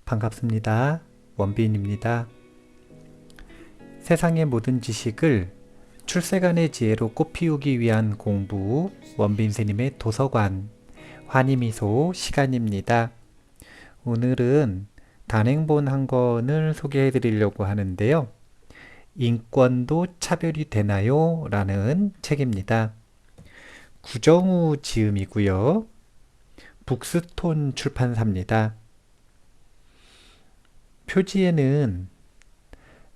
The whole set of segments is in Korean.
반갑습니다. 원빈입니다. 세상의 모든 지식을 출세간의 지혜로 꽃피우기 위한 공부, 원빈스님의 도서관, 환희미소 시간입니다. 오늘은 단행본 한 권을 소개해 드리려고 하는데요. 인권도 차별이 되나요? 라는 책입니다. 구정우 지음이고요. 북스톤 출판사입니다. 표지에는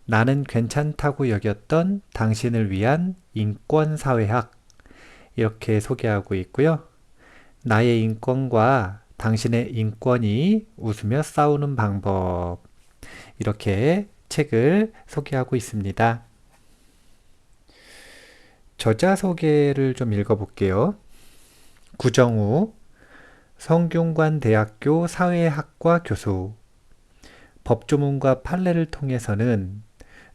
나는 괜찮다고 여겼던 당신을 위한 인권사회학 이렇게 소개하고 있고요. 나의 인권과 당신의 인권이 웃으며 싸우는 방법 이렇게 책을 소개하고 있습니다. 저자 소개를 좀 읽어볼게요. 구정우 성균관대학교 사회학과 교수 법조문과 판례를 통해서는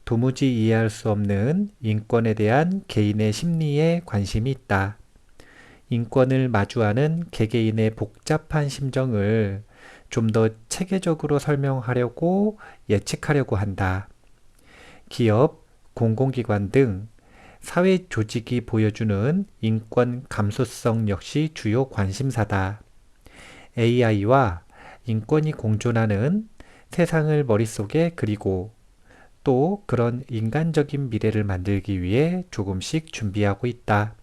도무지 이해할 수 없는 인권에 대한 개인의 심리에 관심이 있다. 인권을 마주하는 개개인의 복잡한 심정을 좀 더 체계적으로 설명하려고 예측하려고 한다. 기업, 공공기관 등 사회 조직이 보여주는 인권 감수성 역시 주요 관심사다. AI와 인권이 공존하는 세상을 머릿속에 그리고 또 그런 인간적인 미래를 만들기 위해 조금씩 준비하고 있다.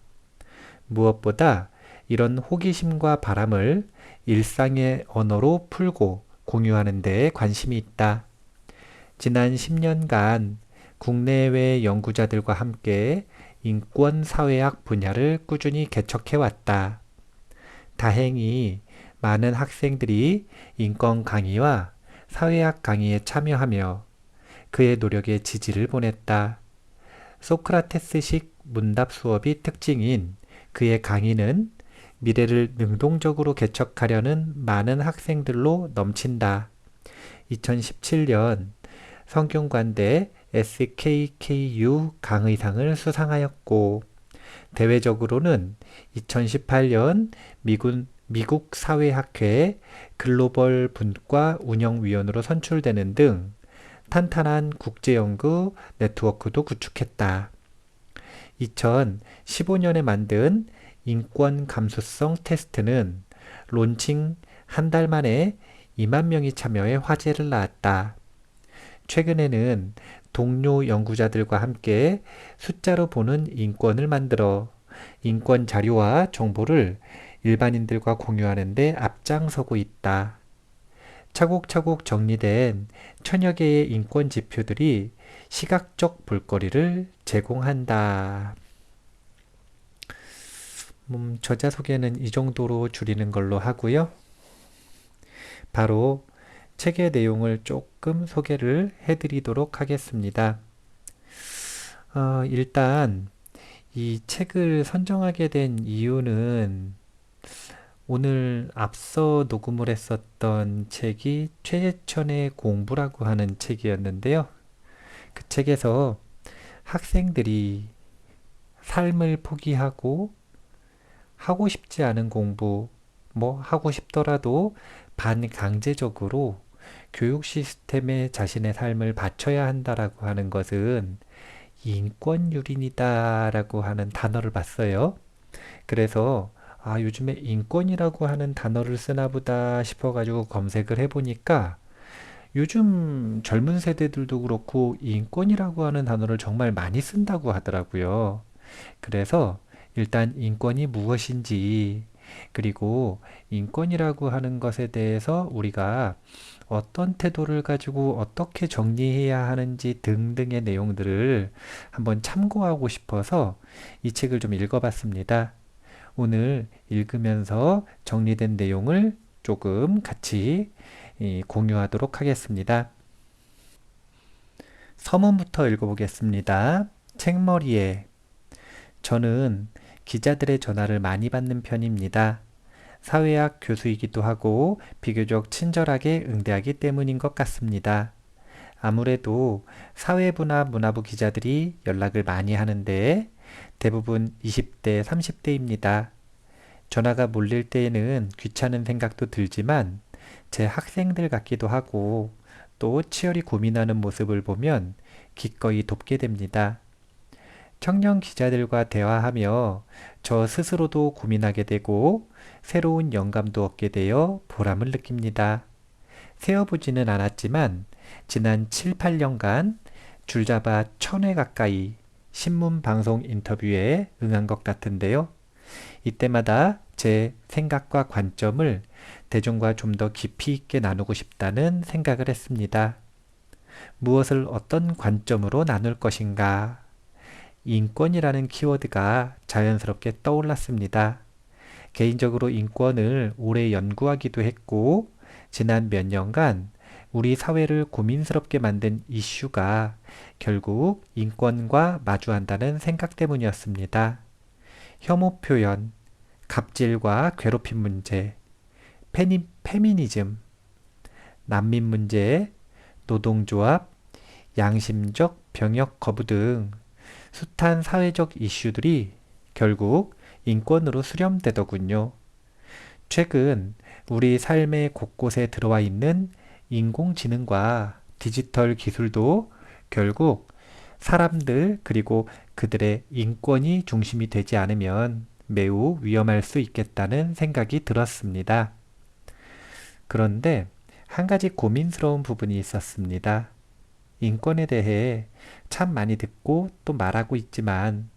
무엇보다 이런 호기심과 바람을 일상의 언어로 풀고 공유하는 데에 관심이 있다. 지난 10년간 국내외 연구자들과 함께 인권사회학 분야를 꾸준히 개척해왔다. 다행히 많은 학생들이 인권 강의와 사회학 강의에 참여하며 그의 노력에 지지를 보냈다. 소크라테스식 문답 수업이 특징인 그의 강의는 미래를 능동적으로 개척하려는 많은 학생들로 넘친다. 2017년 성균관대 SKKU 강의상을 수상하였고 대외적으로는 2018년 미국 사회학회 글로벌 분과 운영위원으로 선출되는 등 탄탄한 국제연구 네트워크도 구축했다. 2015년에 만든 인권 감수성 테스트는 론칭 한 달 만에 2만 명이 참여해 화제를 낳았다. 최근에는 동료 연구자들과 함께 숫자로 보는 인권을 만들어 인권 자료와 정보를 일반인들과 공유하는 데 앞장서고 있다. 차곡차곡 정리된 천여 개의 인권 지표들이 시각적 볼거리를 제공한다. 저자 소개는 이 정도로 줄이는 걸로 하고요. 바로 책의 내용을 조금 소개를 해드리도록 하겠습니다. 일단 이 책을 선정하게 된 이유는 오늘 앞서 녹음을 했었던 책이 최재천의 공부라고 하는 책이었는데요. 그 책에서 학생들이 삶을 포기하고 하고 싶지 않은 공부, 하고 싶더라도 반강제적으로 교육 시스템에 자신의 삶을 바쳐야 한다라고 하는 것은 인권유린이다라고 하는 단어를 봤어요. 그래서 요즘에 인권이라고 하는 단어를 쓰나 보다 싶어가지고 검색을 해보니까 요즘 젊은 세대들도 그렇고 인권이라고 하는 단어를 정말 많이 쓴다고 하더라고요. 그래서 일단 인권이 무엇인지 그리고 인권이라고 하는 것에 대해서 우리가 어떤 태도를 가지고 어떻게 정리해야 하는지 등등의 내용들을 한번 참고하고 싶어서 이 책을 좀 읽어봤습니다. 오늘 읽으면서 정리된 내용을 조금 같이 공유하도록 하겠습니다. 서문부터 읽어보겠습니다. 책머리에 저는 기자들의 전화를 많이 받는 편입니다. 사회학 교수이기도 하고 비교적 친절하게 응대하기 때문인 것 같습니다. 아무래도 사회부나 문화부 기자들이 연락을 많이 하는데 대부분 20대, 30대입니다. 전화가 몰릴 때에는 귀찮은 생각도 들지만 제 학생들 같기도 하고 또 치열히 고민하는 모습을 보면 기꺼이 돕게 됩니다. 청년 기자들과 대화하며 저 스스로도 고민하게 되고 새로운 영감도 얻게 되어 보람을 느낍니다. 세어보지는 않았지만 지난 7, 8년간 줄잡아 1000회 가까이 신문 방송 인터뷰에 응한 것 같은데요. 이때마다 제 생각과 관점을 대중과 좀 더 깊이 있게 나누고 싶다는 생각을 했습니다. 무엇을 어떤 관점으로 나눌 것인가? 인권이라는 키워드가 자연스럽게 떠올랐습니다. 개인적으로 인권을 오래 연구하기도 했고, 지난 몇 년간 우리 사회를 고민스럽게 만든 이슈가 결국 인권과 마주한다는 생각 때문이었습니다. 혐오 표현, 갑질과 괴롭힘 문제, 페미니즘, 난민 문제, 노동조합, 양심적 병역 거부 등 숱한 사회적 이슈들이 결국 인권으로 수렴되더군요. 최근 우리 삶의 곳곳에 들어와 있는 인공지능과 디지털 기술도 결국 사람들 그리고 그들의 인권이 중심이 되지 않으면 매우 위험할 수 있겠다는 생각이 들었습니다. 그런데 한 가지 고민스러운 부분이 있었습니다. 인권에 대해 참 많이 듣고 또 말하고 있지만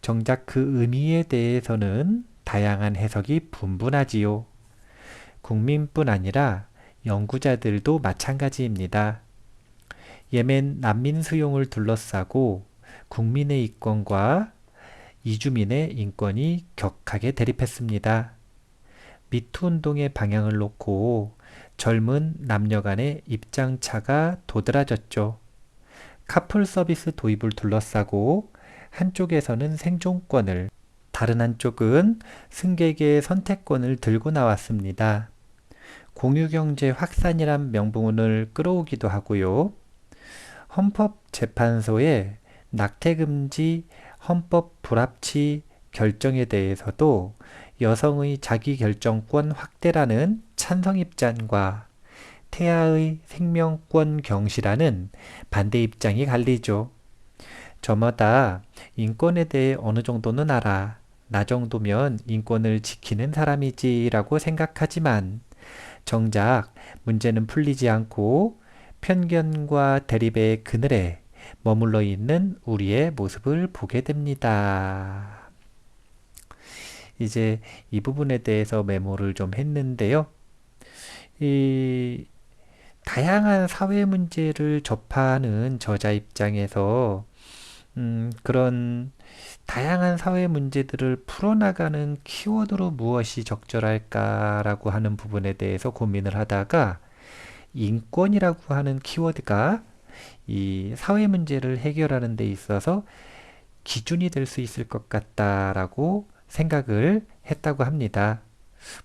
정작 그 의미에 대해서는 다양한 해석이 분분하지요. 국민뿐 아니라 연구자들도 마찬가지입니다. 예멘 난민 수용을 둘러싸고 국민의 인권과 이주민의 인권이 격하게 대립했습니다. 미투 운동의 방향을 놓고 젊은 남녀 간의 입장차가 도드라졌죠. 카풀 서비스 도입을 둘러싸고 한쪽에서는 생존권을, 다른 한쪽은 승객의 선택권을 들고 나왔습니다. 공유경제 확산이란 명분을 끌어오기도 하고요. 헌법재판소의 낙태금지 헌법 불합치 결정에 대해서도 여성의 자기결정권 확대라는 찬성 입장과 태아의 생명권 경시라는 반대 입장이 갈리죠. 저마다 인권에 대해 어느 정도는 알아. 나 정도면 인권을 지키는 사람이지라고 생각하지만 정작 문제는 풀리지 않고 편견과 대립의 그늘에 머물러 있는 우리의 모습을 보게 됩니다. 이제 이 부분에 대해서 메모를 좀 했는데요. 이 다양한 사회 문제를 접하는 저자 입장에서 그런 다양한 사회 문제들을 풀어나가는 키워드로 무엇이 적절할까라고 하는 부분에 대해서 고민을 하다가 인권이라고 하는 키워드가 이 사회 문제를 해결하는 데 있어서 기준이 될 수 있을 것 같다라고 생각을 했다고 합니다.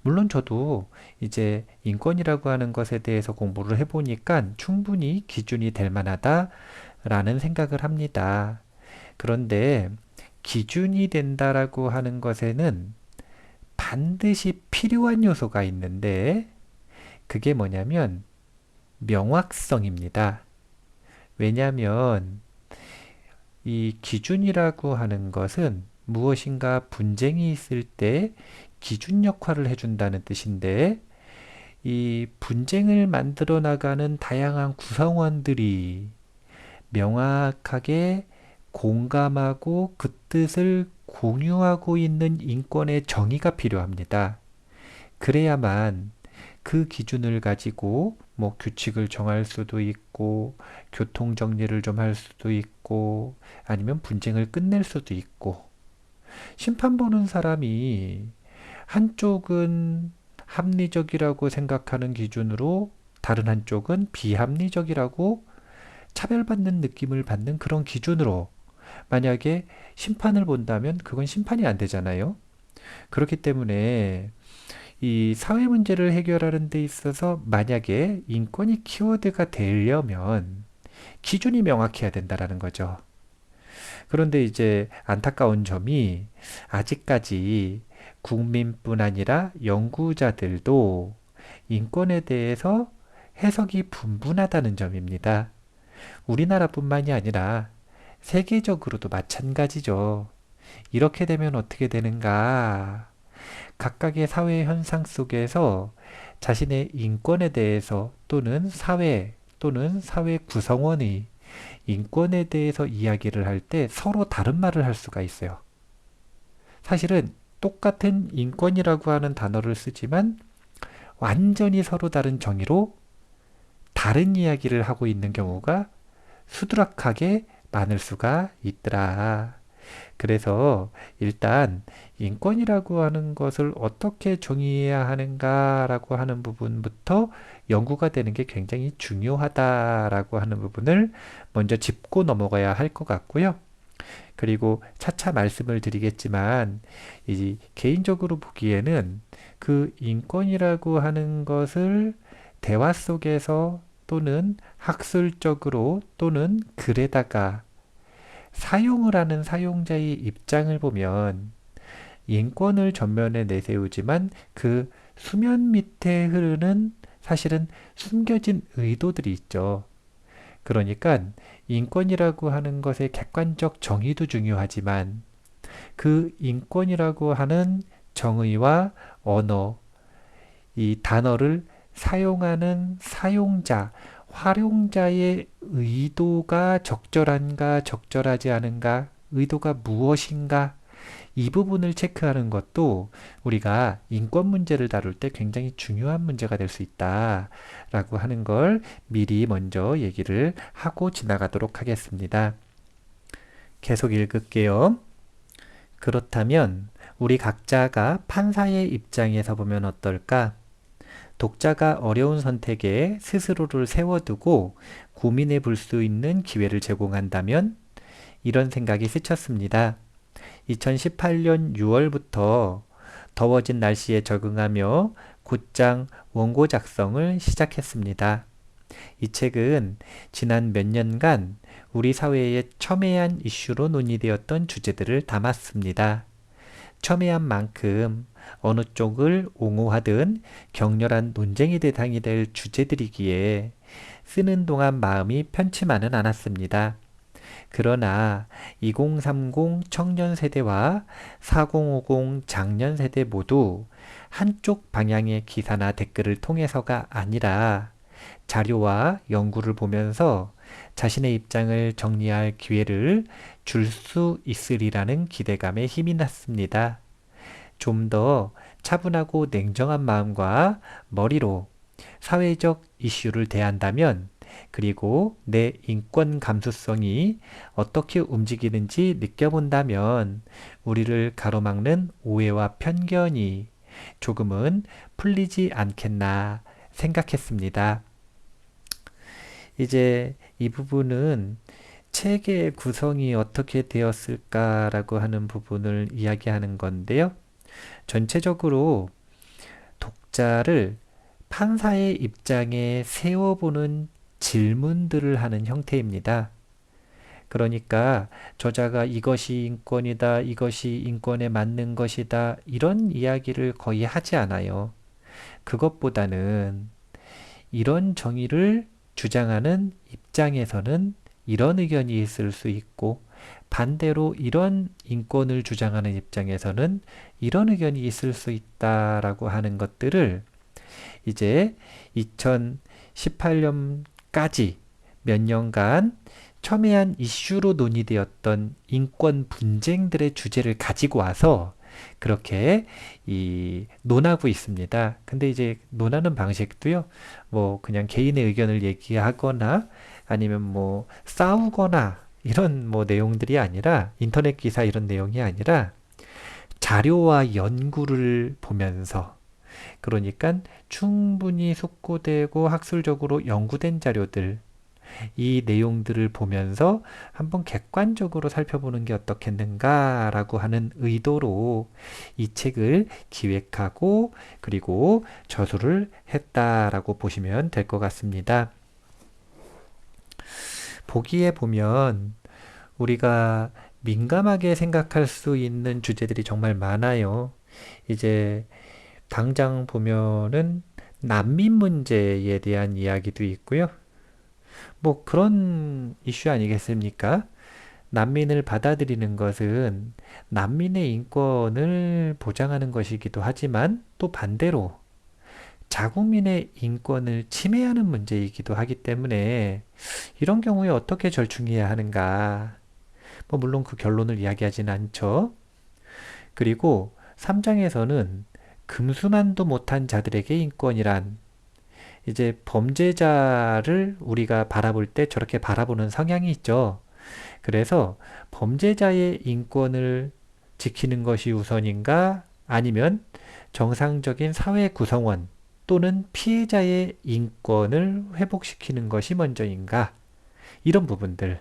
물론 저도 이제 인권이라고 하는 것에 대해서 공부를 해보니까 충분히 기준이 될 만하다라는 생각을 합니다. 그런데 기준이 된다라고 하는 것에는 반드시 필요한 요소가 있는데 그게 뭐냐면 명확성입니다. 왜냐하면 이 기준이라고 하는 것은 무엇인가 분쟁이 있을 때 기준 역할을 해준다는 뜻인데 이 분쟁을 만들어 나가는 다양한 구성원들이 명확하게 공감하고 그 뜻을 공유하고 있는 인권의 정의가 필요합니다. 그래야만 그 기준을 가지고 뭐 규칙을 정할 수도 있고 교통 정리를 좀 할 수도 있고 아니면 분쟁을 끝낼 수도 있고 심판 보는 사람이 한쪽은 합리적이라고 생각하는 기준으로 다른 한쪽은 비합리적이라고 차별받는 느낌을 받는 그런 기준으로 만약에 심판을 본다면 그건 심판이 안 되잖아요. 그렇기 때문에 이 사회 문제를 해결하는 데 있어서 만약에 인권이 키워드가 되려면 기준이 명확해야 된다라는 거죠. 그런데 이제 안타까운 점이 아직까지 국민뿐 아니라 연구자들도 인권에 대해서 해석이 분분하다는 점입니다. 우리나라뿐만이 아니라 세계적으로도 마찬가지죠. 이렇게 되면 어떻게 되는가? 각각의 사회 현상 속에서 자신의 인권에 대해서 또는 사회 구성원의 인권에 대해서 이야기를 할 때 서로 다른 말을 할 수가 있어요. 사실은 똑같은 인권이라고 하는 단어를 쓰지만 완전히 서로 다른 정의로 다른 이야기를 하고 있는 경우가 수두룩하게 많을 수가 있더라. 그래서 일단 인권이라고 하는 것을 어떻게 정의해야 하는가라고 하는 부분부터 연구가 되는 게 굉장히 중요하다라고 하는 부분을 먼저 짚고 넘어가야 할 것 같고요. 그리고 차차 말씀을 드리겠지만 이 개인적으로 보기에는 그 인권이라고 하는 것을 대화 속에서 또는 학술적으로 또는 글에다가 사용을 하는 사용자의 입장을 보면 인권을 전면에 내세우지만 그 수면 밑에 흐르는 사실은 숨겨진 의도들이 있죠. 그러니까 인권이라고 하는 것의 객관적 정의도 중요하지만 그 인권이라고 하는 정의와 언어, 이 단어를 사용하는 사용자, 활용자의 의도가 적절한가, 적절하지 않은가, 의도가 무엇인가, 이 부분을 체크하는 것도 우리가 인권 문제를 다룰 때 굉장히 중요한 문제가 될 수 있다라고 하는 걸 미리 먼저 얘기를 하고 지나가도록 하겠습니다. 계속 읽을게요. 그렇다면 우리 각자가 판사의 입장에서 보면 어떨까? 독자가 어려운 선택에 스스로를 세워두고 고민해 볼 수 있는 기회를 제공한다면 이런 생각이 스쳤습니다. 2018년 6월부터 더워진 날씨에 적응하며 곧장 원고 작성을 시작했습니다. 이 책은 지난 몇 년간 우리 사회의 첨예한 이슈로 논의되었던 주제들을 담았습니다. 첨예한 만큼 어느 쪽을 옹호하든 격렬한 논쟁의 대상이 될 주제들이기에 쓰는 동안 마음이 편치만은 않았습니다. 그러나 2030 청년 세대와 4050 장년 세대 모두 한쪽 방향의 기사나 댓글을 통해서가 아니라 자료와 연구를 보면서 자신의 입장을 정리할 기회를 줄 수 있으리라는 기대감에 힘이 났습니다. 좀 더 차분하고 냉정한 마음과 머리로 사회적 이슈를 대한다면 그리고 내 인권 감수성이 어떻게 움직이는지 느껴본다면 우리를 가로막는 오해와 편견이 조금은 풀리지 않겠나 생각했습니다. 이제 이 부분은 책의 구성이 어떻게 되었을까라고 하는 부분을 이야기하는 건데요. 전체적으로 독자를 판사의 입장에 세워보는 질문들을 하는 형태입니다. 그러니까 저자가 이것이 인권이다, 이것이 인권에 맞는 것이다, 이런 이야기를 거의 하지 않아요. 그것보다는 이런 정의를 주장하는 입장에서는 이런 의견이 있을 수 있고 반대로 이런 인권을 주장하는 입장에서는 이런 의견이 있을 수 있다라고 하는 것들을 이제 2018년까지 몇 년간 첨예한 이슈로 논의되었던 인권 분쟁들의 주제를 가지고 와서 그렇게 논하고 있습니다. 근데 이제 논하는 방식도요, 뭐 그냥 개인의 의견을 얘기하거나 아니면 뭐 싸우거나 이런 뭐 내용들이 아니라 인터넷 기사 이런 내용이 아니라 자료와 연구를 보면서 그러니까 충분히 숙고되고 학술적으로 연구된 자료들 이 내용들을 보면서 한번 객관적으로 살펴보는 게 어떻겠는가라고 하는 의도로 이 책을 기획하고 그리고 저술을 했다라고 보시면 될 것 같습니다. 보기에 보면 우리가 민감하게 생각할 수 있는 주제들이 정말 많아요. 이제 당장 보면은 난민 문제에 대한 이야기도 있고요. 뭐 그런 이슈 아니겠습니까? 난민을 받아들이는 것은 난민의 인권을 보장하는 것이기도 하지만 또 반대로 자국민의 인권을 침해하는 문제이기도 하기 때문에 이런 경우에 어떻게 절충해야 하는가? 뭐 물론 그 결론을 이야기하지는 않죠. 그리고 3장에서는 금수만도 못한 자들에게 인권이란 이제 범죄자를 우리가 바라볼 때 저렇게 바라보는 성향이 있죠. 그래서 범죄자의 인권을 지키는 것이 우선인가? 아니면 정상적인 사회 구성원 또는 피해자의 인권을 회복시키는 것이 먼저인가? 이런 부분들.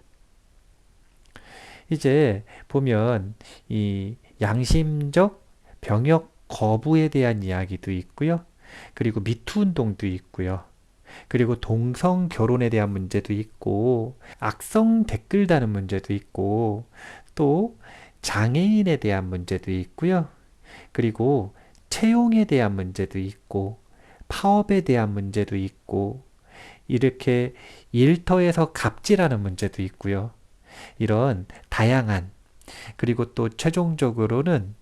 이제 보면 이 양심적 병역 거부에 대한 이야기도 있고요. 그리고 미투 운동도 있고요. 그리고 동성 결혼에 대한 문제도 있고, 악성 댓글 다는 문제도 있고, 또 장애인에 대한 문제도 있고요. 그리고 채용에 대한 문제도 있고, 파업에 대한 문제도 있고, 이렇게 일터에서 갑질하는 문제도 있고요. 이런 다양한, 그리고 또 최종적으로는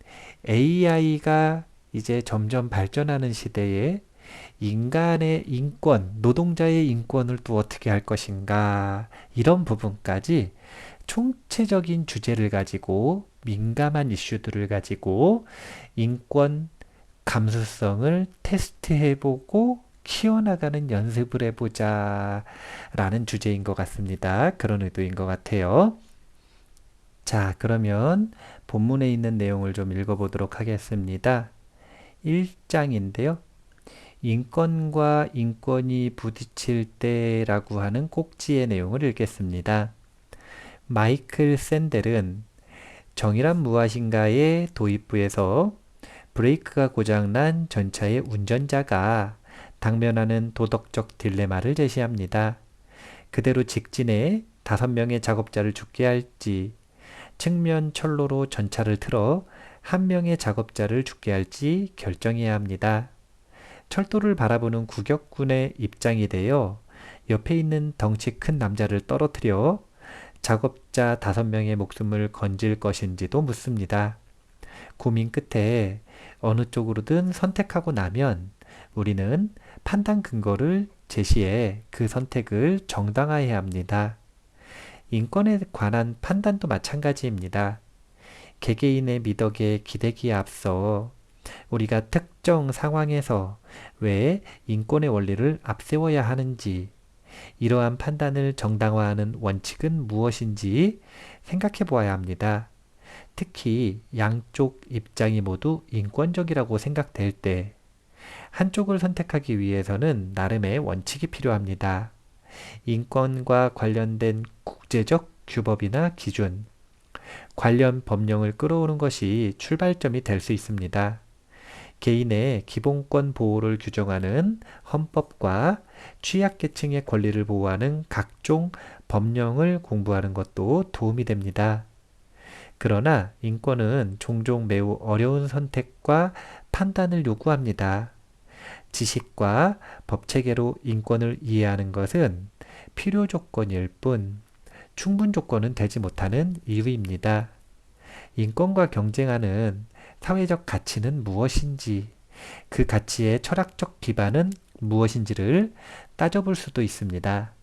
AI가 이제 점점 발전하는 시대에 인간의 인권, 노동자의 인권을 또 어떻게 할 것인가, 이런 부분까지 총체적인 주제를 가지고 민감한 이슈들을 가지고 인권 감수성을 테스트해보고 키워나가는 연습을 해보자 라는 주제인 것 같습니다. 그런 의도인 것 같아요. 자, 그러면 본문에 있는 내용을 좀 읽어보도록 하겠습니다. 1장인데요. 인권과 인권이 부딪힐 때라고 하는 꼭지의 내용을 읽겠습니다. 마이클 샌델은 정의란 무엇인가의 도입부에서 브레이크가 고장난 전차의 운전자가 당면하는 도덕적 딜레마를 제시합니다. 그대로 직진해 5명의 작업자를 죽게 할지, 측면 철로로 전차를 틀어 1명의 작업자를 죽게 할지 결정해야 합니다. 철도를 바라보는 구격군의 입장이 되어 옆에 있는 덩치 큰 남자를 떨어뜨려 작업자 5명의 목숨을 건질 것인지도 묻습니다. 고민 끝에 어느 쪽으로든 선택하고 나면 우리는 판단 근거를 제시해 그 선택을 정당화해야 합니다. 인권에 관한 판단도 마찬가지입니다. 개개인의 미덕에 기대기에 앞서 우리가 특정 상황에서 왜 인권의 원리를 앞세워야 하는지, 이러한 판단을 정당화하는 원칙은 무엇인지 생각해 보아야 합니다. 특히 양쪽 입장이 모두 인권적이라고 생각될 때 한쪽을 선택하기 위해서는 나름의 원칙이 필요합니다. 인권과 관련된 국제적 규범이나 기준, 관련 법령을 끌어오는 것이 출발점이 될 수 있습니다. 개인의 기본권 보호를 규정하는 헌법과 취약계층의 권리를 보호하는 각종 법령을 공부하는 것도 도움이 됩니다. 그러나 인권은 종종 매우 어려운 선택과 판단을 요구합니다. 지식과 법체계로 인권을 이해하는 것은 필요 조건일 뿐 충분 조건은 되지 못하는 이유입니다. 인권과 경쟁하는 사회적 가치는 무엇인지, 그 가치의 철학적 기반은 무엇인지를 따져볼 수도 있습니다.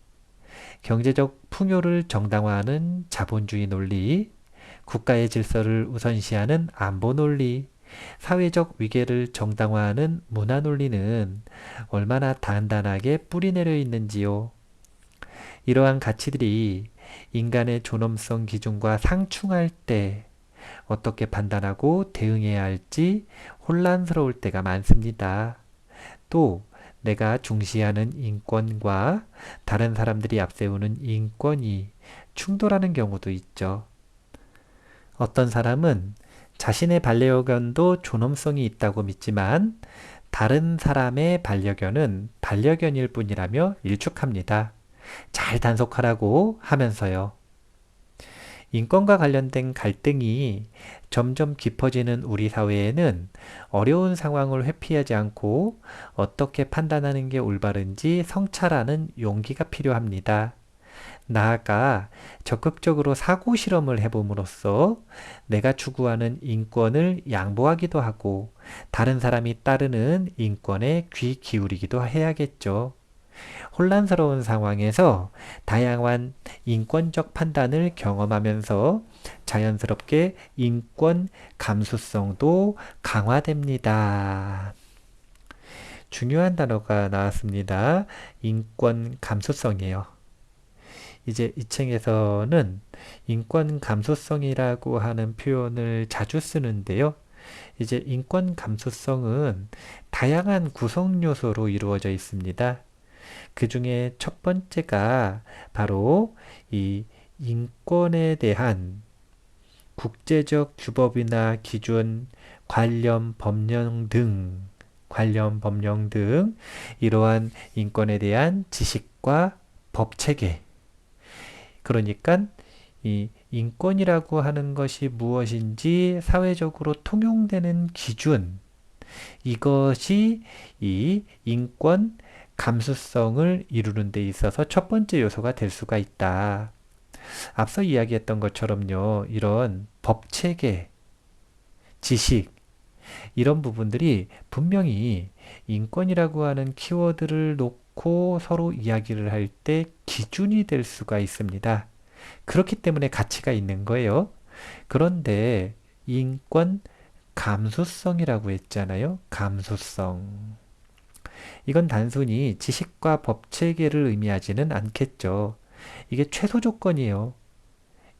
경제적 풍요를 정당화하는 자본주의 논리, 국가의 질서를 우선시하는 안보 논리, 사회적 위계를 정당화하는 문화 논리는 얼마나 단단하게 뿌리내려 있는지요. 이러한 가치들이 인간의 존엄성 기준과 상충할 때 어떻게 판단하고 대응해야 할지 혼란스러울 때가 많습니다. 또 내가 중시하는 인권과 다른 사람들이 앞세우는 인권이 충돌하는 경우도 있죠. 어떤 사람은 자신의 반려견도 존엄성이 있다고 믿지만 다른 사람의 반려견은 반려견일 뿐이라며 일축합니다. 잘 단속하라고 하면서요. 인권과 관련된 갈등이 점점 깊어지는 우리 사회에는 어려운 상황을 회피하지 않고 어떻게 판단하는 게 올바른지 성찰하는 용기가 필요합니다. 나아가 적극적으로 사고 실험을 해봄으로써 내가 추구하는 인권을 양보하기도 하고 다른 사람이 따르는 인권에 귀 기울이기도 해야겠죠. 혼란스러운 상황에서 다양한 인권적 판단을 경험하면서 자연스럽게 인권 감수성도 강화됩니다. 중요한 단어가 나왔습니다. 인권 감수성이에요. 이제 이 책에서는 인권 감수성이라고 하는 표현을 자주 쓰는데요. 이제 인권 감수성은 다양한 구성 요소로 이루어져 있습니다. 그 중에 첫 번째가 바로 이 인권에 대한 국제적 규범이나 기준, 관련 법령 등 이러한 인권에 대한 지식과 법 체계. 그러니까 이 인권이라고 하는 것이 무엇인지 사회적으로 통용되는 기준, 이것이 이 인권 감수성을 이루는 데 있어서 첫 번째 요소가 될 수가 있다. 앞서 이야기했던 것처럼요, 이런 법 체계, 지식, 이런 부분들이 분명히 인권이라고 하는 키워드를 놓고 서로 이야기를 할 때 기준이 될 수가 있습니다. 그렇기 때문에 가치가 있는 거예요. 그런데 인권 감수성이라고 했잖아요. 감수성. 이건 단순히 지식과 법 체계를 의미하지는 않겠죠. 이게 최소 조건이에요.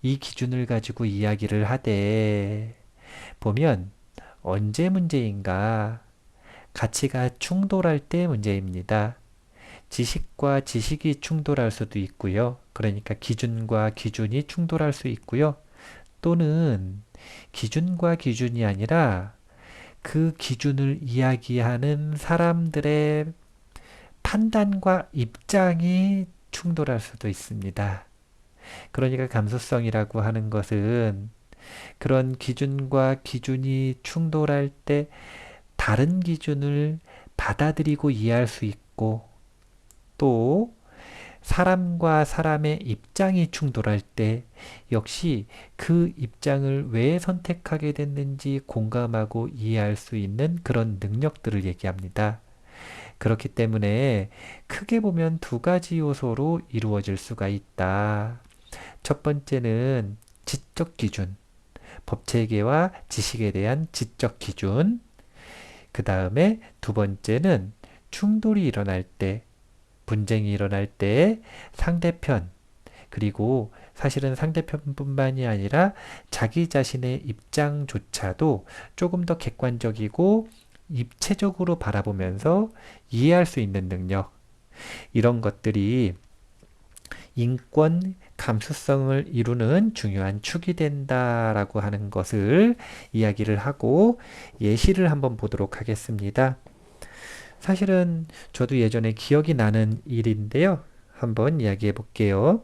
이 기준을 가지고 이야기를 하되 보면 언제 문제인가? 가치가 충돌할 때 문제입니다. 지식과 지식이 충돌할 수도 있고요. 그러니까 기준과 기준이 충돌할 수 있고요. 또는 기준과 기준이 아니라 그 기준을 이야기하는 사람들의 판단과 입장이 충돌할 수도 있습니다. 그러니까 감수성이라고 하는 것은 그런 기준과 기준이 충돌할 때 다른 기준을 받아들이고 이해할 수 있고 또 사람과 사람의 입장이 충돌할 때 역시 그 입장을 왜 선택하게 됐는지 공감하고 이해할 수 있는 그런 능력들을 얘기합니다. 그렇기 때문에 크게 보면 두 가지 요소로 이루어질 수가 있다. 첫 번째는 지적 기준, 법 체계와 지식에 대한 지적 기준. 그 다음에 두 번째는 충돌이 일어날 때, 분쟁이 일어날 때 상대편, 그리고 사실은 상대편뿐만이 아니라 자기 자신의 입장조차도 조금 더 객관적이고 입체적으로 바라보면서 이해할 수 있는 능력, 이런 것들이 인권 감수성을 이루는 중요한 축이 된다라고 하는 것을 이야기를 하고 예시를 한번 보도록 하겠습니다. 사실은 저도 예전에 기억이 나는 일인데요. 한번 이야기해 볼게요.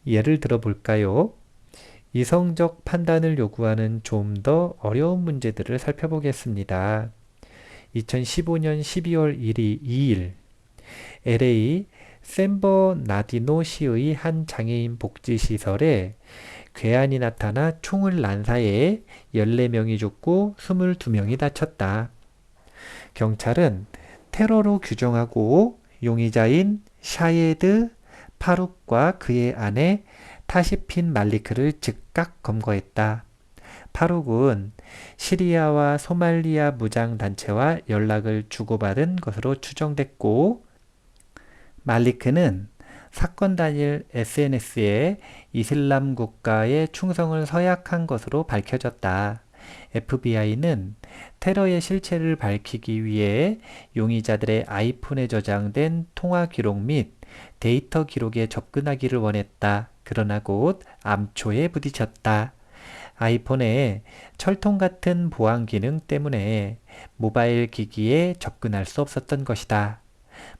예를 들어 볼까요? 이성적 판단을 요구하는 좀 더 어려운 문제들을 살펴보겠습니다. 2015년 12월 2일 LA 샌버나디노 시의 한 장애인 복지시설에 괴한이 나타나 총을 난사해 14명이 죽고 22명이 다쳤다. 경찰은 테러로 규정하고 용의자인 샤예드 파룩과 그의 아내 타시핀 말리크를 즉각 검거했다. 파룩은 시리아와 소말리아 무장단체와 연락을 주고받은 것으로 추정됐고 말리크는 사건 당일 SNS에 이슬람 국가에 충성을 서약한 것으로 밝혀졌다. FBI는 테러의 실체를 밝히기 위해 용의자들의 아이폰에 저장된 통화 기록 및 데이터 기록에 접근하기를 원했다. 그러나 곧 암초에 부딪혔다. 아이폰에 철통 같은 보안 기능 때문에 모바일 기기에 접근할 수 없었던 것이다.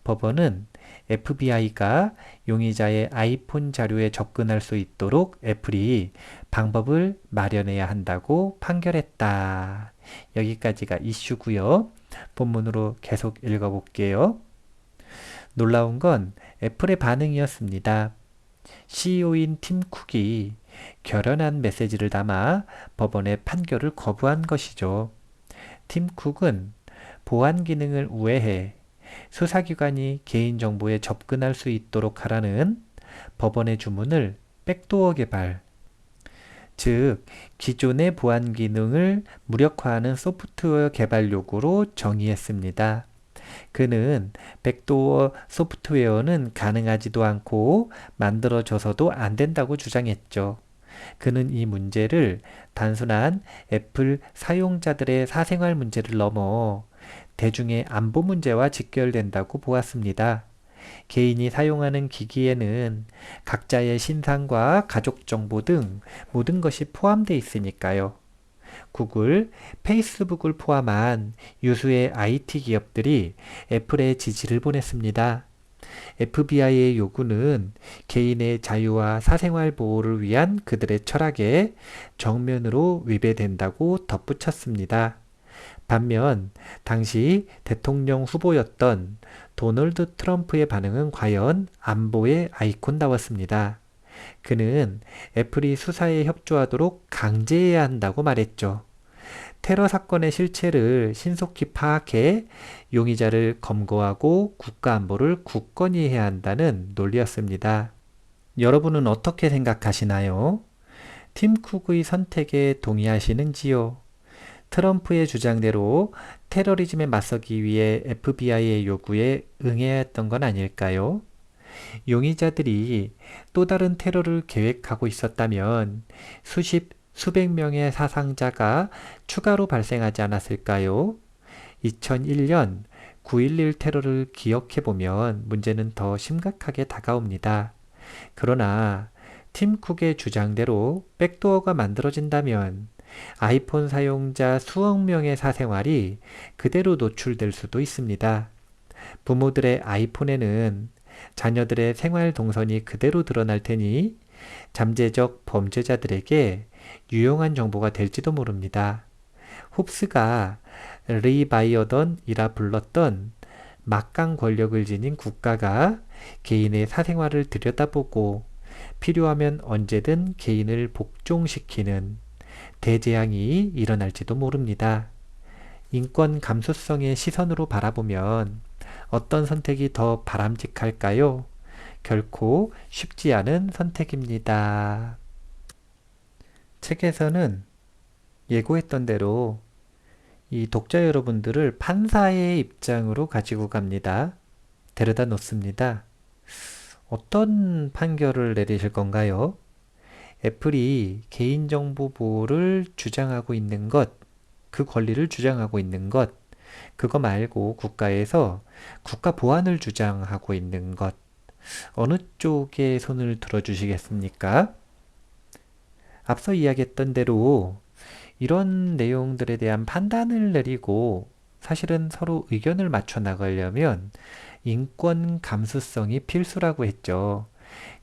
법원은 FBI가 용의자의 아이폰 자료에 접근할 수 있도록 애플이 방법을 마련해야 한다고 판결했다. 여기까지가 이슈고요. 본문으로 계속 읽어볼게요. 놀라운 건 애플의 반응이었습니다. CEO인 팀 쿡이 결연한 메시지를 담아 법원의 판결을 거부한 것이죠. 팀 쿡은 보안 기능을 우회해 수사기관이 개인정보에 접근할 수 있도록 하라는 법원의 주문을 백도어 개발, 즉 기존의 보안 기능을 무력화하는 소프트웨어 개발 요구로 정의했습니다. 그는 백도어 소프트웨어는 가능하지도 않고 만들어져서도 안 된다고 주장했죠. 그는 이 문제를 단순한 애플 사용자들의 사생활 문제를 넘어 대중의 안보 문제와 직결된다고 보았습니다. 개인이 사용하는 기기에는 각자의 신상과 가족 정보 등 모든 것이 포함되어 있으니까요. 구글, 페이스북을 포함한 유수의 IT 기업들이 애플에 지지를 보냈습니다. FBI의 요구는 개인의 자유와 사생활 보호를 위한 그들의 철학에 정면으로 위배된다고 덧붙였습니다. 반면 당시 대통령 후보였던 도널드 트럼프의 반응은 과연 안보의 아이콘다웠습니다. 그는 애플이 수사에 협조하도록 강제해야 한다고 말했죠. 테러 사건의 실체를 신속히 파악해 용의자를 검거하고 국가안보를 굳건히 해야 한다는 논리였습니다. 여러분은 어떻게 생각하시나요? 팀 쿡의 선택에 동의하시는지요? 트럼프의 주장대로 테러리즘에 맞서기 위해 FBI의 요구에 응해야 했던 건 아닐까요? 용의자들이 또 다른 테러를 계획하고 있었다면 수백 명의 사상자가 추가로 발생하지 않았을까요? 2001년 9.11 테러를 기억해보면 문제는 더 심각하게 다가옵니다. 그러나 팀 쿡의 주장대로 백도어가 만들어진다면 아이폰 사용자 수억 명의 사생활이 그대로 노출될 수도 있습니다. 부모들의 아이폰에는 자녀들의 생활 동선이 그대로 드러날 테니 잠재적 범죄자들에게 유용한 정보가 될지도 모릅니다. 홉스가 리바이어던이라 불렀던 막강 권력을 지닌 국가가 개인의 사생활을 들여다보고 필요하면 언제든 개인을 복종시키는 대재앙이 일어날지도 모릅니다. 인권 감수성의 시선으로 바라보면 어떤 선택이 더 바람직할까요? 결코 쉽지 않은 선택입니다. 책에서는 예고했던 대로 이 독자 여러분들을 판사의 입장으로 가지고 갑니다. 데려다 놓습니다. 어떤 판결을 내리실 건가요? 애플이 개인정보 보호를 주장하고 있는 것, 그 권리를 주장하고 있는 것, 그거 말고 국가에서 국가 보안을 주장하고 있는 것, 어느 쪽에 손을 들어주시겠습니까? 앞서 이야기했던 대로 이런 내용들에 대한 판단을 내리고 사실은 서로 의견을 맞춰 나가려면 인권 감수성이 필수라고 했죠.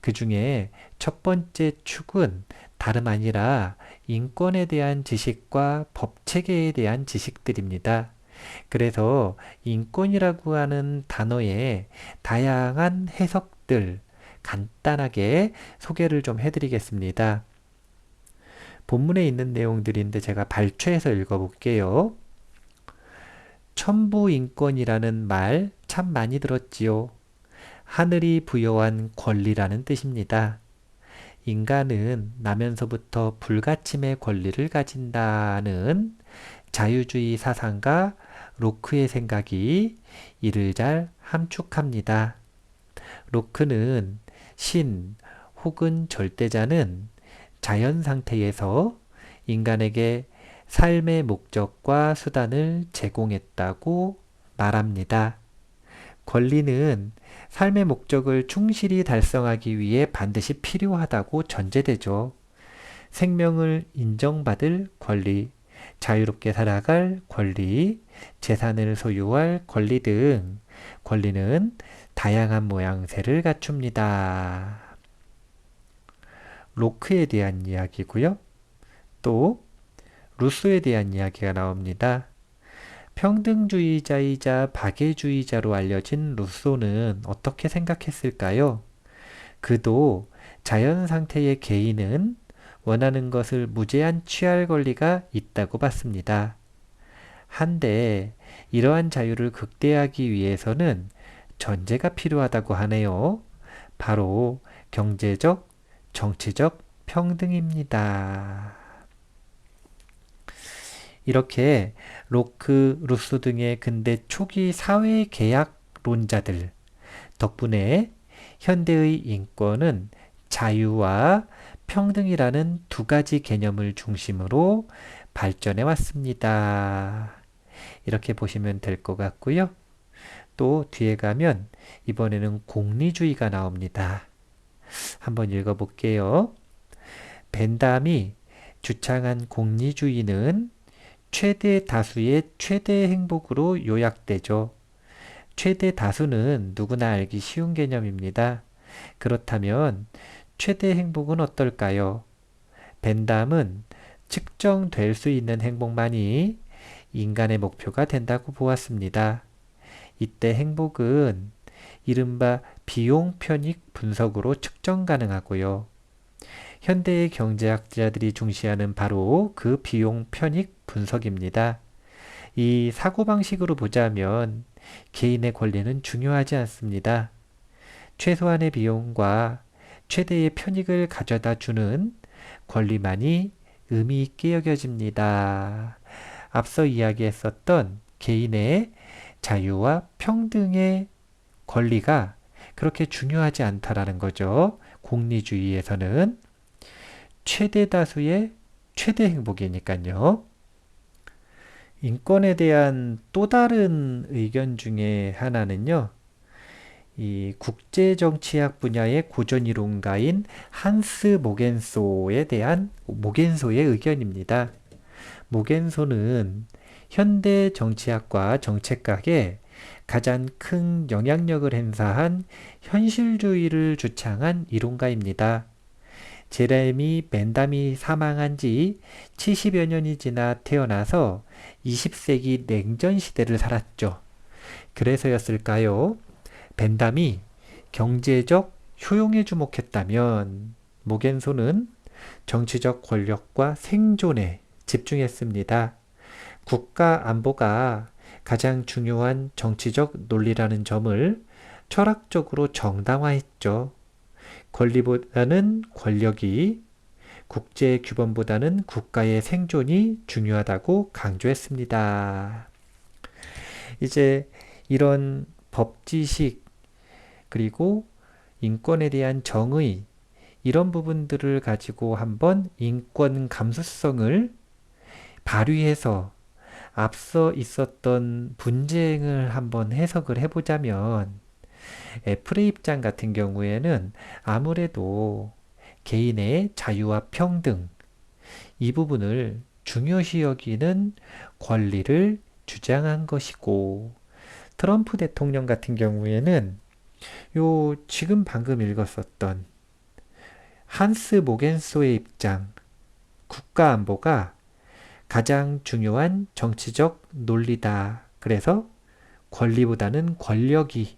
그 중에 첫 번째 축은 다름 아니라 인권에 대한 지식과 법체계에 대한 지식들입니다. 그래서 인권이라고 하는 단어의 다양한 해석들 간단하게 소개를 좀 해드리겠습니다. 본문에 있는 내용들인데 제가 발췌해서 읽어볼게요. 천부인권이라는 말 참 많이 들었지요. 하늘이 부여한 권리라는 뜻입니다. 인간은 나면서부터 불가침의 권리를 가진다는 자유주의 사상가 로크의 생각이 이를 잘 함축합니다. 로크는 신 혹은 절대자는 자연 상태에서 인간에게 삶의 목적과 수단을 제공했다고 말합니다. 권리는 삶의 목적을 충실히 달성하기 위해 반드시 필요하다고 전제되죠. 생명을 인정받을 권리, 자유롭게 살아갈 권리, 재산을 소유할 권리 등 권리는 다양한 모양새를 갖춥니다. 로크에 대한 이야기고요. 또 루소에 대한 이야기가 나옵니다. 평등주의자이자 박애주의자로 알려진 루소는 어떻게 생각했을까요? 그도 자연 상태의 개인은 원하는 것을 무제한 취할 권리가 있다고 봤습니다. 한데 이러한 자유를 극대화하기 위해서는 전제가 필요하다고 하네요. 바로 경제적, 정치적 평등입니다. 이렇게 로크, 루소 등의 근대 초기 사회계약론자들 덕분에 현대의 인권은 자유와 평등이라는 두 가지 개념을 중심으로 발전해 왔습니다. 이렇게 보시면 될 것 같고요. 또 뒤에 가면 이번에는 공리주의가 나옵니다. 한번 읽어볼게요. 벤담이 주창한 공리주의는 최대 다수의 최대 행복으로 요약되죠. 최대 다수는 누구나 알기 쉬운 개념입니다. 그렇다면 최대 행복은 어떨까요? 벤담은 측정될 수 있는 행복만이 인간의 목표가 된다고 보았습니다. 이때 행복은 이른바 비용 편익 분석으로 측정 가능하고요. 현대의 경제학자들이 중시하는 바로 그 비용 편익 분석입니다. 이 사고방식으로 보자면 개인의 권리는 중요하지 않습니다. 최소한의 비용과 최대의 편익을 가져다 주는 권리만이 의미 있게 여겨집니다. 앞서 이야기했었던 개인의 자유와 평등의 권리가 그렇게 중요하지 않다라는 거죠. 공리주의에서는 최대 다수의 최대 행복이니까요. 인권에 대한 또 다른 의견 중에 하나는요. 이 국제정치학 분야의 고전이론가인 한스 모겐소의 의견입니다. 모겐소는 현대 정치학과 정책학에 가장 큰 영향력을 행사한 현실주의를 주창한 이론가입니다. 제레미 벤담이 사망한 지 70여 년이 지나 태어나서 20세기 냉전 시대를 살았죠. 그래서였을까요? 벤담이 경제적 효용에 주목했다면 모겐소는 정치적 권력과 생존에 집중했습니다. 국가 안보가 가장 중요한 정치적 논리라는 점을 철학적으로 정당화했죠. 권리보다는 권력이, 국제 규범보다는 국가의 생존이 중요하다고 강조했습니다. 이제 이런 법지식 그리고 인권에 대한 정의 이런 부분들을 가지고 한번 인권 감수성을 발휘해서 앞서 있었던 분쟁을 한번 해석을 해보자면 애플의 입장 같은 경우에는 아무래도 개인의 자유와 평등 이 부분을 중요시 여기는 권리를 주장한 것이고 트럼프 대통령 같은 경우에는 지금 방금 읽었었던 한스 모겐소의 입장 국가 안보가 가장 중요한 정치적 논리다. 그래서 권리보다는 권력이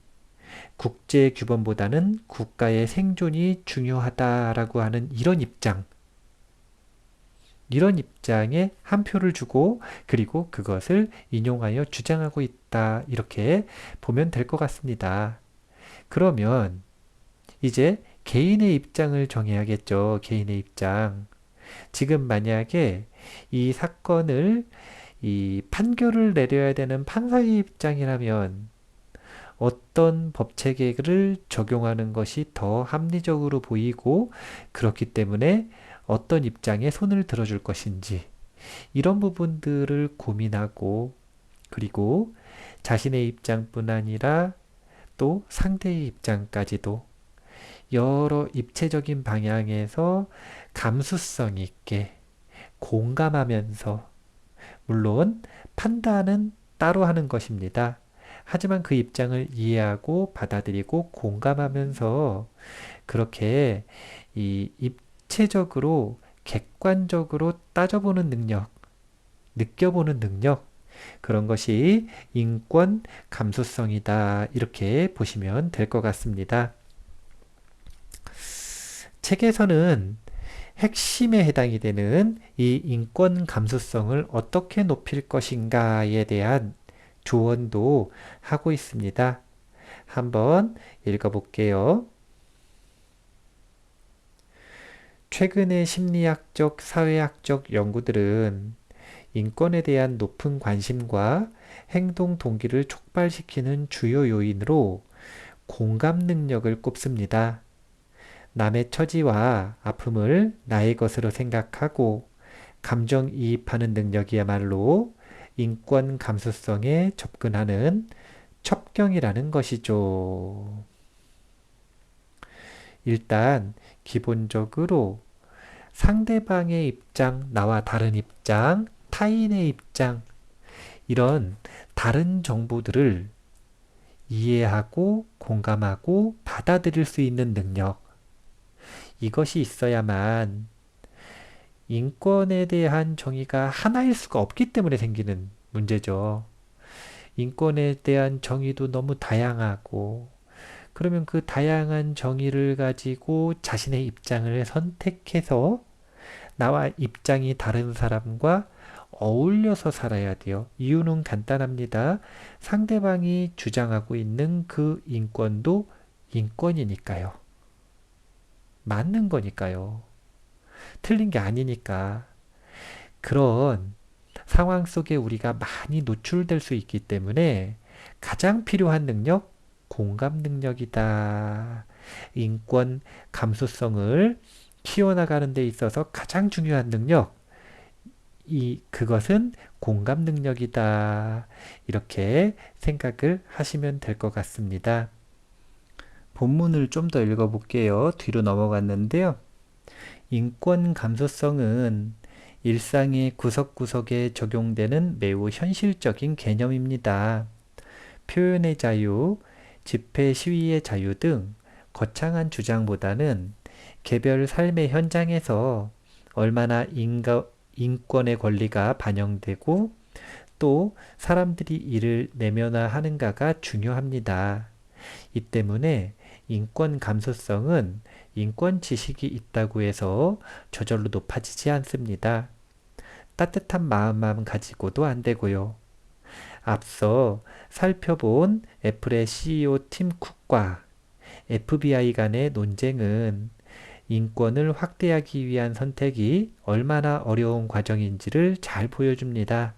국제 규범보다는 국가의 생존이 중요하다라고 하는 이런 입장에 한 표를 주고 그리고 그것을 인용하여 주장하고 있다. 이렇게 보면 될 것 같습니다. 그러면 이제 개인의 입장을 정해야겠죠. 개인의 입장. 지금 만약에 이 사건을 이 판결을 내려야 되는 판사의 입장이라면 어떤 법 체계를 적용하는 것이 더 합리적으로 보이고 그렇기 때문에 어떤 입장에 손을 들어줄 것인지 이런 부분들을 고민하고 그리고 자신의 입장뿐 아니라 또 상대의 입장까지도 여러 입체적인 방향에서 감수성 있게 공감하면서 물론 판단은 따로 하는 것입니다. 하지만 그 입장을 이해하고 받아들이고 공감하면서 그렇게 이 입체적으로 객관적으로 따져보는 능력, 느껴보는 능력, 그런 것이 인권 감수성이다. 이렇게 보시면 될 것 같습니다. 책에서는 핵심에 해당이 되는 이 인권 감수성을 어떻게 높일 것인가에 대한 조언도 하고 있습니다. 한번 읽어볼게요. 최근의 심리학적, 사회학적 연구들은 인권에 대한 높은 관심과 행동 동기를 촉발시키는 주요 요인으로 공감 능력을 꼽습니다. 남의 처지와 아픔을 나의 것으로 생각하고 감정이입하는 능력이야말로 인권 감수성에 접근하는 첩경이라는 것이죠. 일단 기본적으로 상대방의 입장, 나와 다른 입장, 타인의 입장, 이런 다른 정보들을 이해하고 공감하고 받아들일 수 있는 능력, 이것이 있어야만 인권에 대한 정의가 하나일 수가 없기 때문에 생기는 문제죠. 인권에 대한 정의도 너무 다양하고, 그러면 그 다양한 정의를 가지고 자신의 입장을 선택해서 나와 입장이 다른 사람과 어울려서 살아야 돼요. 이유는 간단합니다. 상대방이 주장하고 있는 그 인권도 인권이니까요. 맞는 거니까요. 틀린 게 아니니까. 그런 상황 속에 우리가 많이 노출될 수 있기 때문에 가장 필요한 능력, 공감 능력이다. 인권 감수성을 키워나가는 데 있어서 가장 중요한 능력, 그것은 공감 능력이다. 이렇게 생각을 하시면 될 것 같습니다. 본문을 좀 더 읽어볼게요. 뒤로 넘어갔는데요. 인권 감수성은 일상의 구석구석에 적용되는 매우 현실적인 개념입니다. 표현의 자유, 집회 시위의 자유 등 거창한 주장보다는 개별 삶의 현장에서 얼마나 인권의 권리가 반영되고 또 사람들이 이를 내면화하는가가 중요합니다. 이 때문에 인권 감수성은 인권 지식이 있다고 해서 저절로 높아지지 않습니다. 따뜻한 마음만 가지고도 안 되고요. 앞서 살펴본 애플의 CEO 팀 쿡과 FBI 간의 논쟁은 인권을 확대하기 위한 선택이 얼마나 어려운 과정인지를 잘 보여줍니다.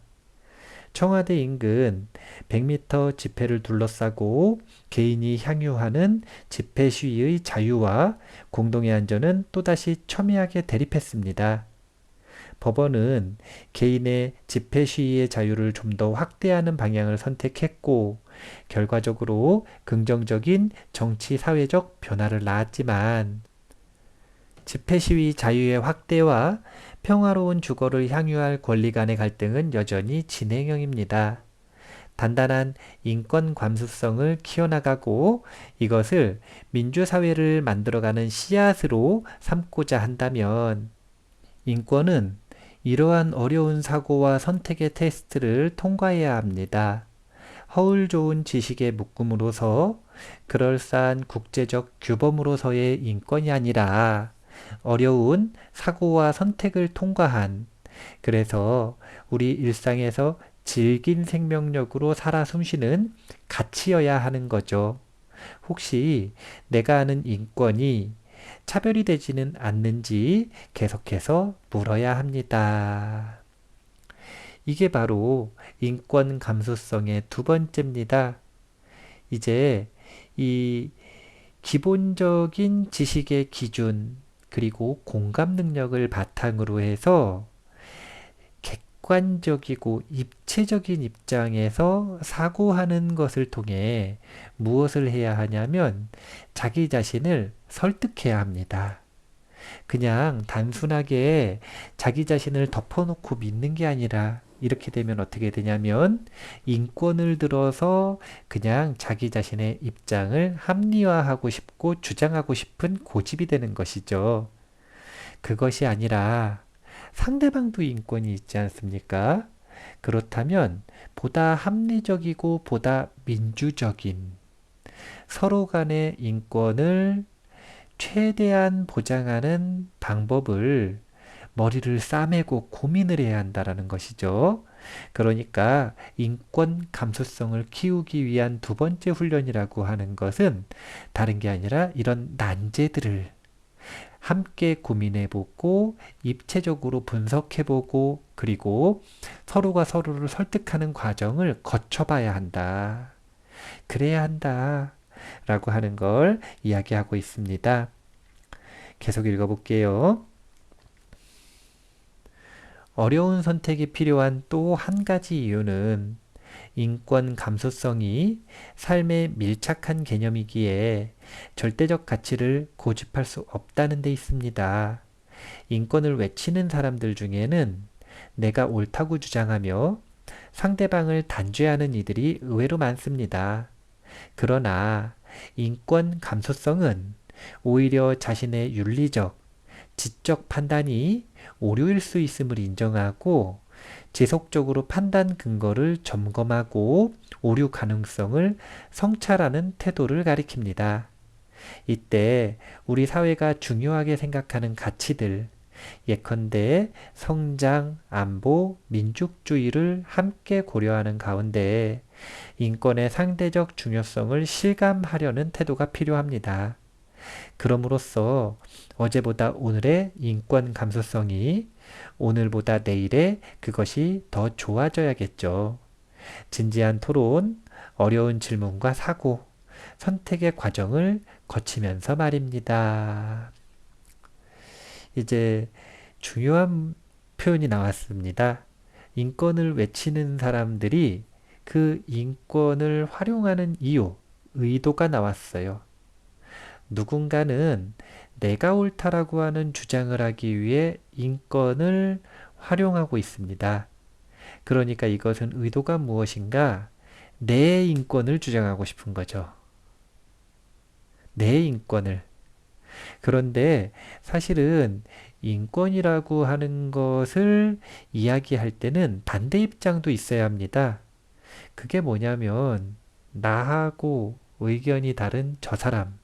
청와대 인근 100m 집회를 둘러싸고 개인이 향유하는 집회 시위의 자유와 공동의 안전은 또다시 첨예하게 대립했습니다. 법원은 개인의 집회 시위의 자유를 좀 더 확대하는 방향을 선택했고 결과적으로 긍정적인 정치 사회적 변화를 낳았지만 집회 시위 자유의 확대와 평화로운 주거를 향유할 권리 간의 갈등은 여전히 진행형입니다. 단단한 인권 감수성을 키워나가고 이것을 민주사회를 만들어가는 씨앗으로 삼고자 한다면 인권은 이러한 어려운 사고와 선택의 테스트를 통과해야 합니다. 허울 좋은 지식의 묶음으로서 그럴싸한 국제적 규범으로서의 인권이 아니라 어려운 사고와 선택을 통과한, 그래서 우리 일상에서 질긴 생명력으로 살아 숨쉬는 가치여야 하는 거죠. 혹시 내가 아는 인권이 차별이 되지는 않는지 계속해서 물어야 합니다. 이게 바로 인권 감수성의 두 번째입니다. 이제 이 기본적인 지식의 기준 그리고 공감 능력을 바탕으로 해서 객관적이고 입체적인 입장에서 사고하는 것을 통해 무엇을 해야 하냐면 자기 자신을 설득해야 합니다. 그냥 단순하게 자기 자신을 덮어놓고 믿는 게 아니라 이렇게 되면 어떻게 되냐면 인권을 들어서 그냥 자기 자신의 입장을 합리화하고 싶고 주장하고 싶은 고집이 되는 것이죠. 그것이 아니라 상대방도 인권이 있지 않습니까? 그렇다면 보다 합리적이고 보다 민주적인 서로 간의 인권을 최대한 보장하는 방법을 머리를 싸매고 고민을 해야 한다라는 것이죠. 그러니까 인권 감수성을 키우기 위한 두 번째 훈련이라고 하는 것은 다른 게 아니라 이런 난제들을 함께 고민해보고 입체적으로 분석해보고 그리고 서로가 서로를 설득하는 과정을 거쳐봐야 한다. 그래야 한다. 라고 하는 걸 이야기하고 있습니다. 계속 읽어볼게요. 어려운 선택이 필요한 또 한 가지 이유는 인권 감수성이 삶에 밀착한 개념이기에 절대적 가치를 고집할 수 없다는 데 있습니다. 인권을 외치는 사람들 중에는 내가 옳다고 주장하며 상대방을 단죄하는 이들이 의외로 많습니다. 그러나 인권 감수성은 오히려 자신의 윤리적, 지적 판단이 오류일 수 있음을 인정하고 지속적으로 판단 근거를 점검하고 오류 가능성을 성찰하는 태도를 가리킵니다. 이때 우리 사회가 중요하게 생각하는 가치들, 예컨대 성장, 안보, 민족주의를 함께 고려하는 가운데 인권의 상대적 중요성을 실감하려는 태도가 필요합니다. 그럼으로써 어제보다 오늘의 인권 감수성이 오늘보다 내일의 그것이 더 좋아져야겠죠. 진지한 토론, 어려운 질문과 사고, 선택의 과정을 거치면서 말입니다. 이제 중요한 표현이 나왔습니다. 인권을 외치는 사람들이 그 인권을 활용하는 이유, 의도가 나왔어요. 누군가는 내가 옳다라고 하는 주장을 하기 위해 인권을 활용하고 있습니다. 그러니까 이것은 의도가 무엇인가? 내 인권을 주장하고 싶은 거죠. 내 인권을. 그런데 사실은 인권이라고 하는 것을 이야기할 때는 반대 입장도 있어야 합니다. 그게 뭐냐면 나하고 의견이 다른 저 사람.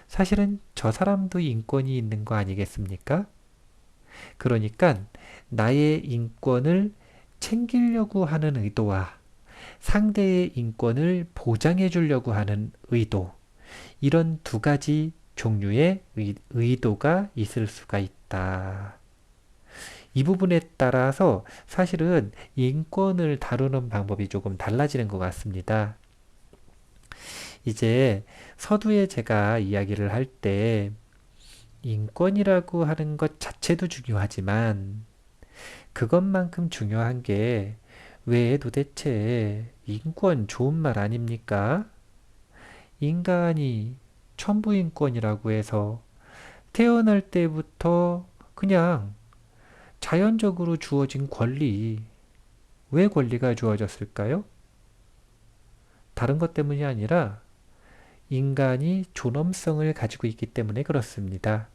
사실은 저 사람도 인권이 있는 거 아니겠습니까? 그러니까 나의 인권을 챙기려고 하는 의도와 상대의 인권을 보장해 주려고 하는 의도, 이런 두 가지 종류의 의도가 있을 수가 있다. 이 부분에 따라서 사실은 인권을 다루는 방법이 조금 달라지는 것 같습니다. 이제 서두에 제가 이야기를 할 때 인권이라고 하는 것 자체도 중요하지만 그것만큼 중요한 게 왜 도대체 인권 좋은 말 아닙니까? 인간이 천부인권이라고 해서 태어날 때부터 그냥 자연적으로 주어진 권리, 왜 권리가 주어졌을까요? 다른 것 때문이 아니라 인간이 존엄성을 가지고 있기 때문에 그렇습니다.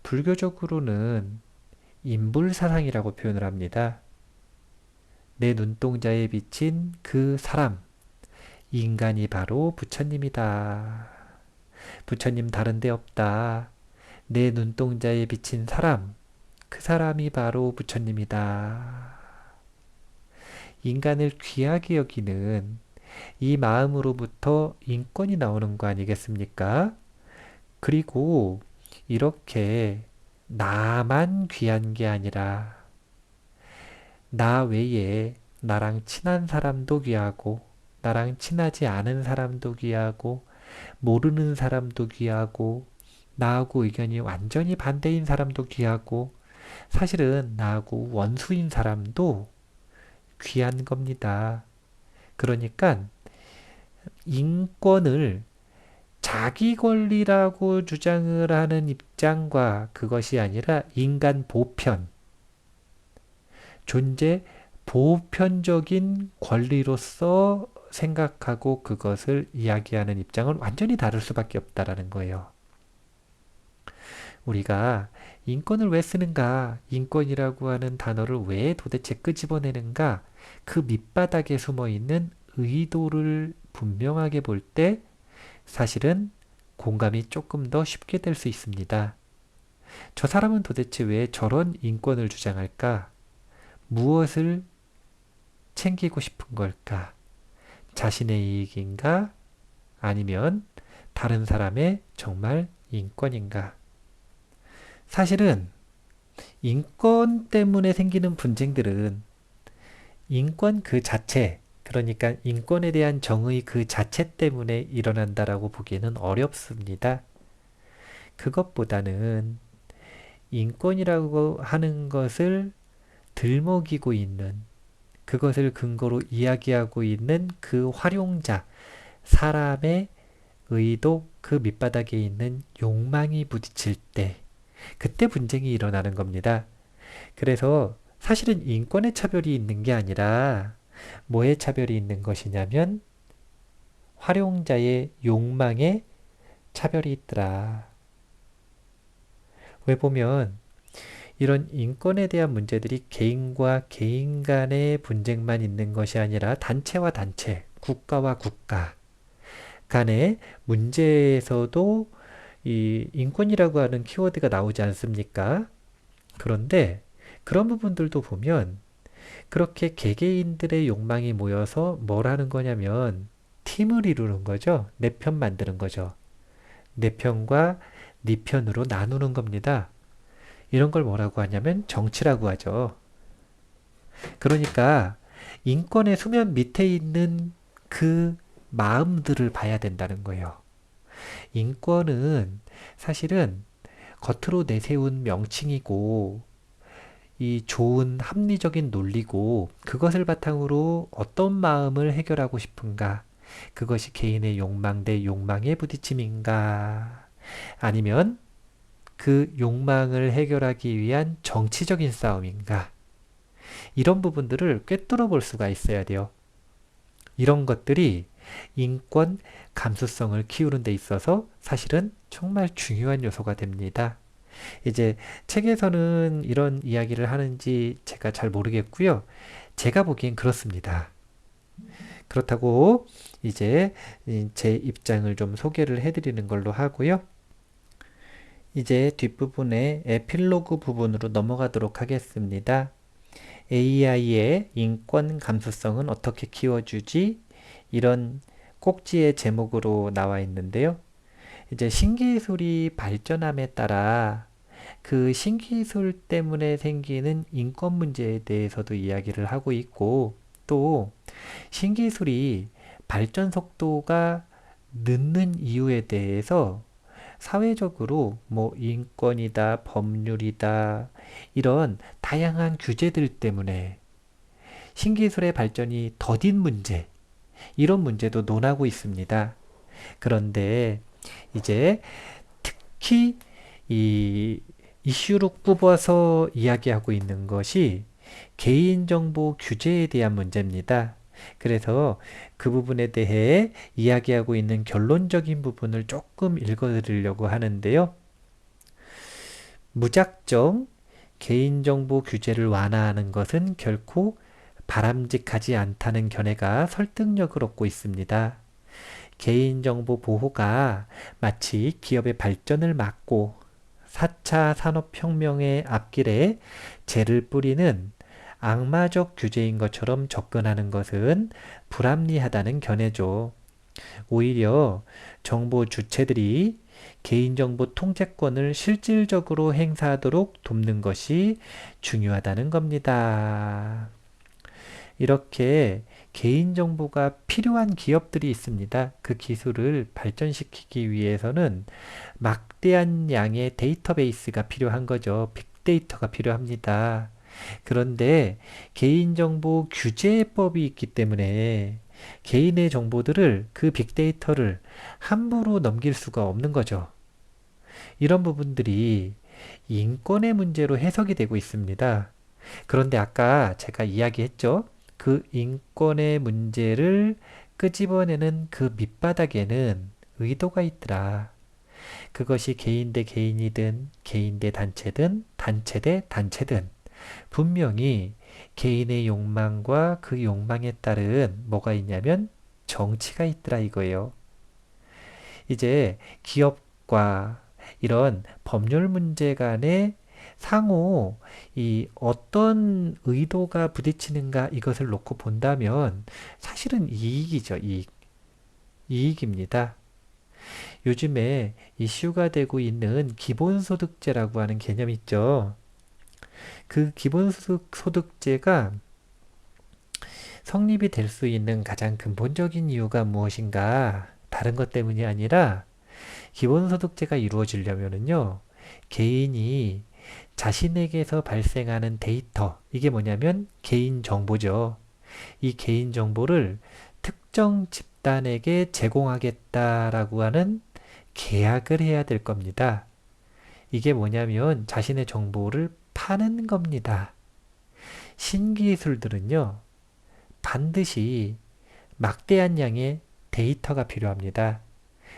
불교적으로는 인불사상이라고 표현을 합니다. 내 눈동자에 비친 그 사람, 인간이 바로 부처님이다. 부처님 다른 데 없다. 내 눈동자에 비친 사람, 그 사람이 바로 부처님이다. 인간을 귀하게 여기는 이 마음으로부터 인권이 나오는 거 아니겠습니까? 그리고 이렇게 나만 귀한 게 아니라 나 외에 나랑 친한 사람도 귀하고 나랑 친하지 않은 사람도 귀하고 모르는 사람도 귀하고 나하고 의견이 완전히 반대인 사람도 귀하고 사실은 나하고 원수인 사람도 귀한 겁니다. 그러니까 인권을 자기 권리라고 주장을 하는 입장과 그것이 아니라 인간 보편, 존재 보편적인 권리로서 생각하고 그것을 이야기하는 입장은 완전히 다를 수밖에 없다라는 거예요. 우리가 인권을 왜 쓰는가? 인권이라고 하는 단어를 왜 도대체 끄집어내는가? 그 밑바닥에 숨어 있는 의도를 분명하게 볼 때 사실은 공감이 조금 더 쉽게 될 수 있습니다. 저 사람은 도대체 왜 저런 인권을 주장할까? 무엇을 챙기고 싶은 걸까? 자신의 이익인가? 아니면 다른 사람의 정말 인권인가? 사실은 인권 때문에 생기는 분쟁들은 인권 그 자체, 그러니까 인권에 대한 정의 그 자체 때문에 일어난다라고 보기에는 어렵습니다. 그것보다는 인권이라고 하는 것을 들먹이고 있는, 그것을 근거로 이야기하고 있는 그 활용자, 사람의 의도, 그 밑바닥에 있는 욕망이 부딪힐 때, 그때 분쟁이 일어나는 겁니다. 그래서 사실은 인권의 차별이 있는 게 아니라 뭐의 차별이 있는 것이냐면 활용자의 욕망의 차별이 있더라. 왜 보면 이런 인권에 대한 문제들이 개인과 개인 간의 분쟁만 있는 것이 아니라 단체와 단체, 국가와 국가 간의 문제에서도 이 인권이라고 하는 키워드가 나오지 않습니까? 그런데 그런 부분들도 보면 그렇게 개개인들의 욕망이 모여서 뭘 하는 거냐면 팀을 이루는 거죠. 내 편 만드는 거죠. 내 편과 네 편으로 나누는 겁니다. 이런 걸 뭐라고 하냐면 정치라고 하죠. 그러니까 인권의 수면 밑에 있는 그 마음들을 봐야 된다는 거예요. 인권은 사실은 겉으로 내세운 명칭이고 이 좋은 합리적인 논리고 그것을 바탕으로 어떤 마음을 해결하고 싶은가? 그것이 개인의 욕망 대 욕망의 부딪힘인가? 아니면 그 욕망을 해결하기 위한 정치적인 싸움인가? 이런 부분들을 꿰뚫어 볼 수가 있어야 돼요. 이런 것들이 인권 감수성을 키우는 데 있어서 사실은 정말 중요한 요소가 됩니다. 이제 책에서는 이런 이야기를 하는지 제가 잘 모르겠고요. 제가 보기엔 그렇습니다. 그렇다고 이제 제 입장을 좀 소개를 해드리는 걸로 하고요. 이제 뒷부분에 에필로그 부분으로 넘어가도록 하겠습니다. AI의 인권 감수성은 어떻게 키워주지? 이런 꼭지의 제목으로 나와 있는데요. 이제 신기술이 발전함에 따라 그 신기술 때문에 생기는 인권 문제에 대해서도 이야기를 하고 있고 또 신기술이 발전 속도가 늦는 이유에 대해서 사회적으로 뭐 인권이다, 법률이다 이런 다양한 규제들 때문에 신기술의 발전이 더딘 문제 이런 문제도 논하고 있습니다. 그런데 이제 특히 이 이슈로 꼽아서 이야기하고 있는 것이 개인정보 규제에 대한 문제입니다. 그래서 그 부분에 대해 이야기하고 있는 결론적인 부분을 조금 읽어드리려고 하는데요. 무작정 개인정보 규제를 완화하는 것은 결코 바람직하지 않다는 견해가 설득력을 얻고 있습니다. 개인정보 보호가 마치 기업의 발전을 막고 4차 산업혁명의 앞길에 재를 뿌리는 악마적 규제인 것처럼 접근하는 것은 불합리하다는 견해죠. 오히려 정보 주체들이 개인정보 통제권을 실질적으로 행사하도록 돕는 것이 중요하다는 겁니다. 이렇게 개인정보가 필요한 기업들이 있습니다. 그 기술을 발전시키기 위해서는 막대한 양의 데이터베이스가 필요한 거죠. 빅데이터가 필요합니다. 그런데 개인정보 규제법이 있기 때문에 개인의 정보들을 그 빅데이터를 함부로 넘길 수가 없는 거죠. 이런 부분들이 인권의 문제로 해석이 되고 있습니다. 그런데 아까 제가 이야기했죠. 그 인권의 문제를 끄집어내는 그 밑바닥에는 의도가 있더라. 그것이 개인 대 개인이든 개인 대 단체든 단체 대 단체든 분명히 개인의 욕망과 그 욕망에 따른 뭐가 있냐면 정치가 있더라 이거예요. 이제 기업과 이런 법률 문제 간에 상호 이 어떤 의도가 부딪히는가 이것을 놓고 본다면 사실은 이익이죠, 이익. 이익입니다. 요즘에 이슈가 되고 있는 기본소득제라고 하는 개념 있죠. 그 기본소득제가 성립이 될 수 있는 가장 근본적인 이유가 무엇인가? 다른 것 때문이 아니라 기본소득제가 이루어지려면은요, 개인이 자신에게서 발생하는 데이터, 이게 뭐냐면 개인정보죠. 이 개인정보를 특정 집단에게 제공하겠다라고 하는 계약을 해야 될 겁니다. 이게 뭐냐면 자신의 정보를 파는 겁니다. 신기술들은요, 반드시 막대한 양의 데이터가 필요합니다.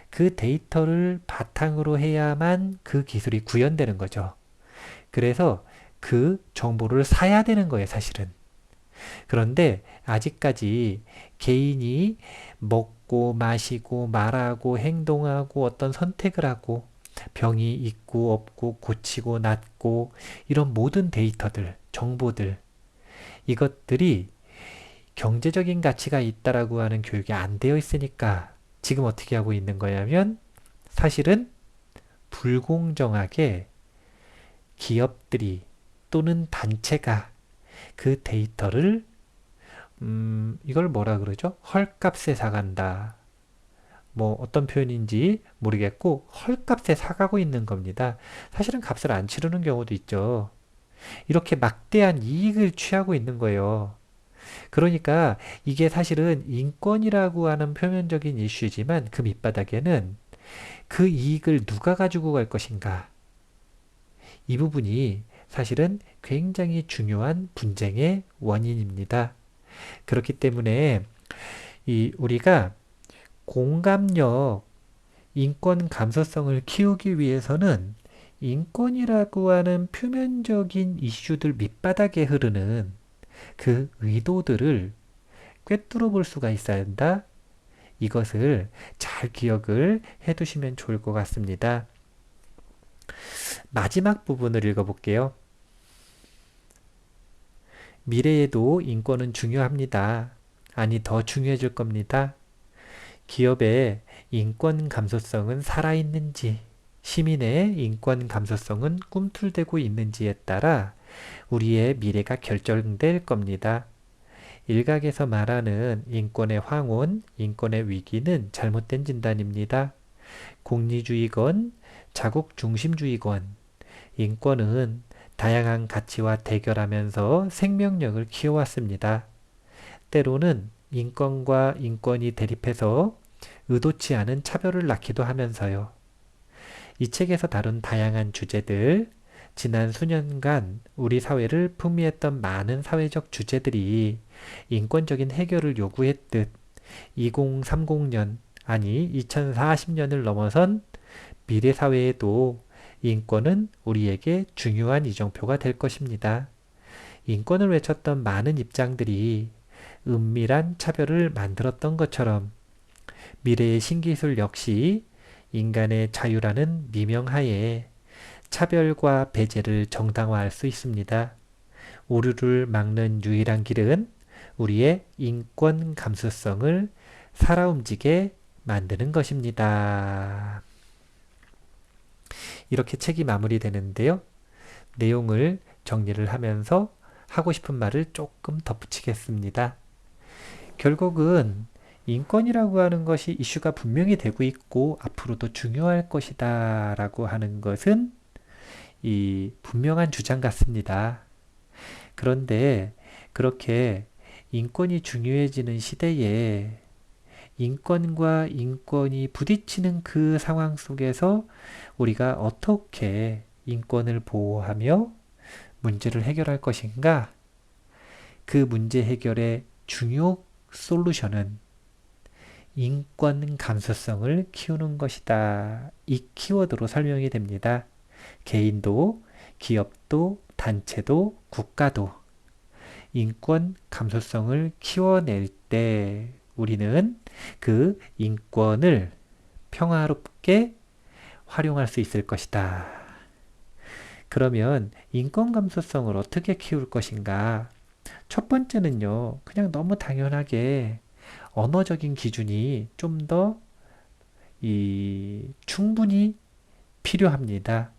그 데이터를 바탕으로 해야만 그 기술이 구현되는 거죠. 그래서 그 정보를 사야 되는 거예요, 사실은. 그런데 아직까지 개인이 먹고 마시고 말하고 행동하고 어떤 선택을 하고 병이 있고 없고 고치고 낫고 이런 모든 데이터들, 정보들 이것들이 경제적인 가치가 있다라고 하는 교육이 안 되어 있으니까 지금 어떻게 하고 있는 거냐면 사실은 불공정하게 기업들이 또는 단체가 그 데이터를 이걸 뭐라 그러죠? 헐값에 사간다. 뭐 어떤 표현인지 모르겠고 헐값에 사가고 있는 겁니다. 사실은 값을 안 치르는 경우도 있죠. 이렇게 막대한 이익을 취하고 있는 거예요. 그러니까 이게 사실은 인권이라고 하는 표면적인 이슈지만 그 밑바닥에는 그 이익을 누가 가지고 갈 것인가. 이 부분이 사실은 굉장히 중요한 분쟁의 원인입니다. 그렇기 때문에 우리가 공감력, 인권 감수성을 키우기 위해서는 인권이라고 하는 표면적인 이슈들 밑바닥에 흐르는 그 의도들을 꿰뚫어 볼 수가 있어야 한다. 이것을 잘 기억을 해 두시면 좋을 것 같습니다. 마지막 부분을 읽어볼게요. 미래에도 인권은 중요합니다. 아니, 더 중요해질 겁니다. 기업의 인권 감수성은 살아있는지, 시민의 인권 감수성은 꿈틀대고 있는지에 따라 우리의 미래가 결정될 겁니다. 일각에서 말하는 인권의 황혼, 인권의 위기는 잘못된 진단입니다. 공리주의건, 자국중심주의건, 인권은 다양한 가치와 대결하면서 생명력을 키워왔습니다. 때로는 인권과 인권이 대립해서 의도치 않은 차별을 낳기도 하면서요. 이 책에서 다룬 다양한 주제들, 지난 수년간 우리 사회를 풍미했던 많은 사회적 주제들이 인권적인 해결을 요구했듯 2030년, 아니 2040년을 넘어선 미래 사회에도 인권은 우리에게 중요한 이정표가 될 것입니다. 인권을 외쳤던 많은 입장들이 은밀한 차별을 만들었던 것처럼 미래의 신기술 역시 인간의 자유라는 미명하에 차별과 배제를 정당화할 수 있습니다. 오류를 막는 유일한 길은 우리의 인권 감수성을 살아 움직게 만드는 것입니다. 이렇게 책이 마무리되는데요. 내용을 정리를 하면서 하고 싶은 말을 조금 덧붙이겠습니다. 결국은 인권이라고 하는 것이 이슈가 분명히 되고 있고 앞으로도 중요할 것이다 라고 하는 것은 이 분명한 주장 같습니다. 그런데 그렇게 인권이 중요해지는 시대에 인권과 인권이 부딪히는 그 상황 속에서 우리가 어떻게 인권을 보호하며 문제를 해결할 것인가? 그 문제 해결의 중요 솔루션은 인권 감수성을 키우는 것이다. 이 키워드로 설명이 됩니다. 개인도, 기업도, 단체도, 국가도 인권 감수성을 키워낼 때 우리는 그 인권을 평화롭게 활용할 수 있을 것이다. 그러면 인권 감수성을 어떻게 키울 것인가? 첫 번째는요, 그냥 너무 당연하게 언어적인 기준이 좀 더 충분히 필요합니다.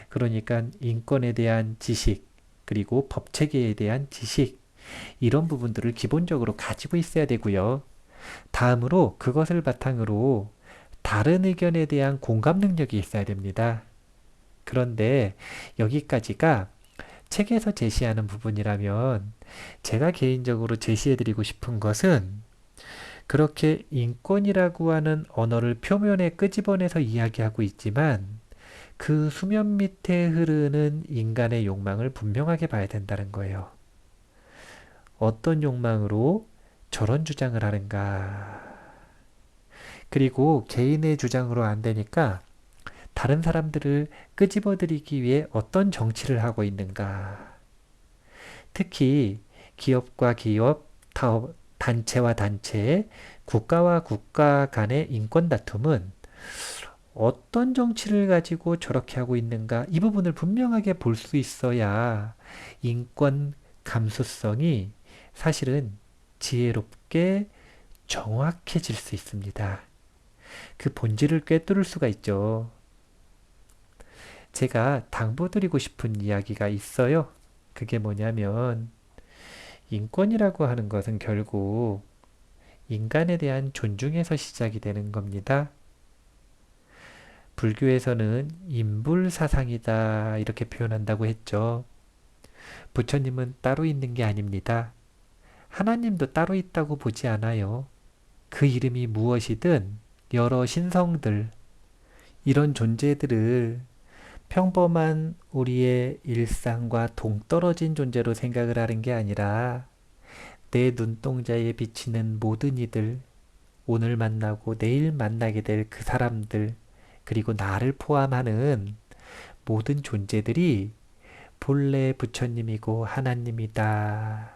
그러니까 인권에 대한 지식, 그리고 법 체계에 대한 지식, 이런 부분들을 기본적으로 가지고 있어야 되고요. 다음으로 그것을 바탕으로 다른 의견에 대한 공감 능력이 있어야 됩니다. 그런데 여기까지가 책에서 제시하는 부분이라면 제가 개인적으로 제시해드리고 싶은 것은 그렇게 인권이라고 하는 언어를 표면에 끄집어내서 이야기하고 있지만 그 수면 밑에 흐르는 인간의 욕망을 분명하게 봐야 된다는 거예요. 어떤 욕망으로 저런 주장을 하는가? 그리고 개인의 주장으로 안 되니까 다른 사람들을 끄집어들이기 위해 어떤 정치를 하고 있는가? 특히 기업과 기업, 단체와 단체, 국가와 국가 간의 인권 다툼은 어떤 정치를 가지고 저렇게 하고 있는가? 이 부분을 분명하게 볼 수 있어야 인권 감수성이 사실은 지혜롭게 정확해질 수 있습니다. 그 본질을 꿰뚫을 수가 있죠. 제가 당부드리고 싶은 이야기가 있어요. 그게 뭐냐면 인권이라고 하는 것은 결국 인간에 대한 존중에서 시작이 되는 겁니다. 불교에서는 인불사상이다 이렇게 표현한다고 했죠. 부처님은 따로 있는 게 아닙니다. 하나님도 따로 있다고 보지 않아요. 그 이름이 무엇이든 여러 신성들, 이런 존재들을 평범한 우리의 일상과 동떨어진 존재로 생각을 하는 게 아니라 내 눈동자에 비치는 모든 이들, 오늘 만나고 내일 만나게 될 그 사람들, 그리고 나를 포함하는 모든 존재들이 본래 부처님이고 하나님이다.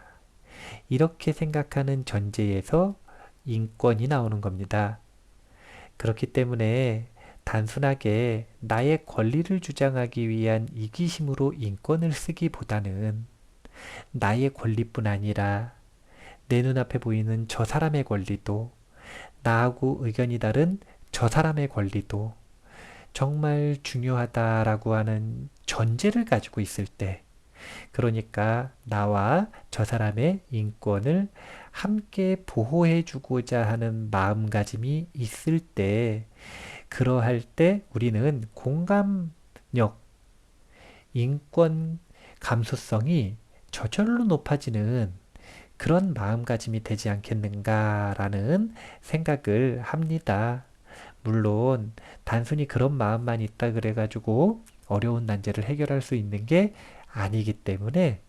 이렇게 생각하는 전제에서 인권이 나오는 겁니다. 그렇기 때문에 단순하게 나의 권리를 주장하기 위한 이기심으로 인권을 쓰기보다는 나의 권리뿐 아니라 내 눈앞에 보이는 저 사람의 권리도, 나하고 의견이 다른 저 사람의 권리도 정말 중요하다라고 하는 전제를 가지고 있을 때, 그러니까 나와 저 사람의 인권을 함께 보호해주고자 하는 마음가짐이 있을 때, 그러할 때 우리는 공감력, 인권 감수성이 저절로 높아지는 그런 마음가짐이 되지 않겠는가라는 생각을 합니다. 물론 단순히 그런 마음만 있다 그래가지고 어려운 난제를 해결할 수 있는 게 아니기 때문에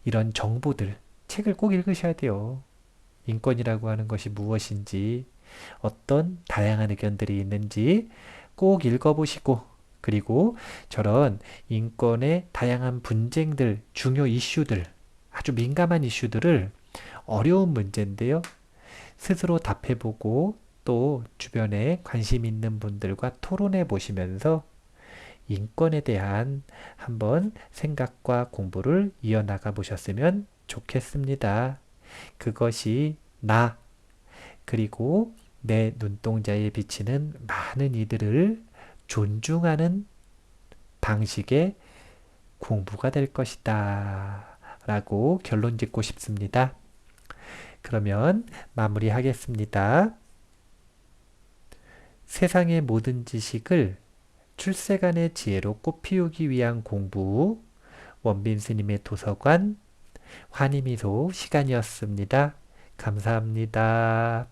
이런 정보들, 책을 꼭 읽으셔야 돼요. 인권이라고 하는 것이 무엇인지, 어떤 다양한 의견들이 있는지 꼭 읽어보시고, 그리고 저런 인권의 다양한 분쟁들, 중요 이슈들, 아주 민감한 이슈들을, 어려운 문제인데요, 스스로 답해보고 또 주변에 관심 있는 분들과 토론해 보시면서 인권에 대한 한번 생각과 공부를 이어나가 보셨으면 좋겠습니다. 그것이 나, 그리고 내 눈동자에 비치는 많은 이들을 존중하는 방식의 공부가 될 것이다 라고 결론 짓고 싶습니다. 그러면 마무리하겠습니다. 세상의 모든 지식을 출세간의 지혜로 꽃피우기 위한 공부, 원빈 스님의 도서관, 환희미소 시간이었습니다. 감사합니다.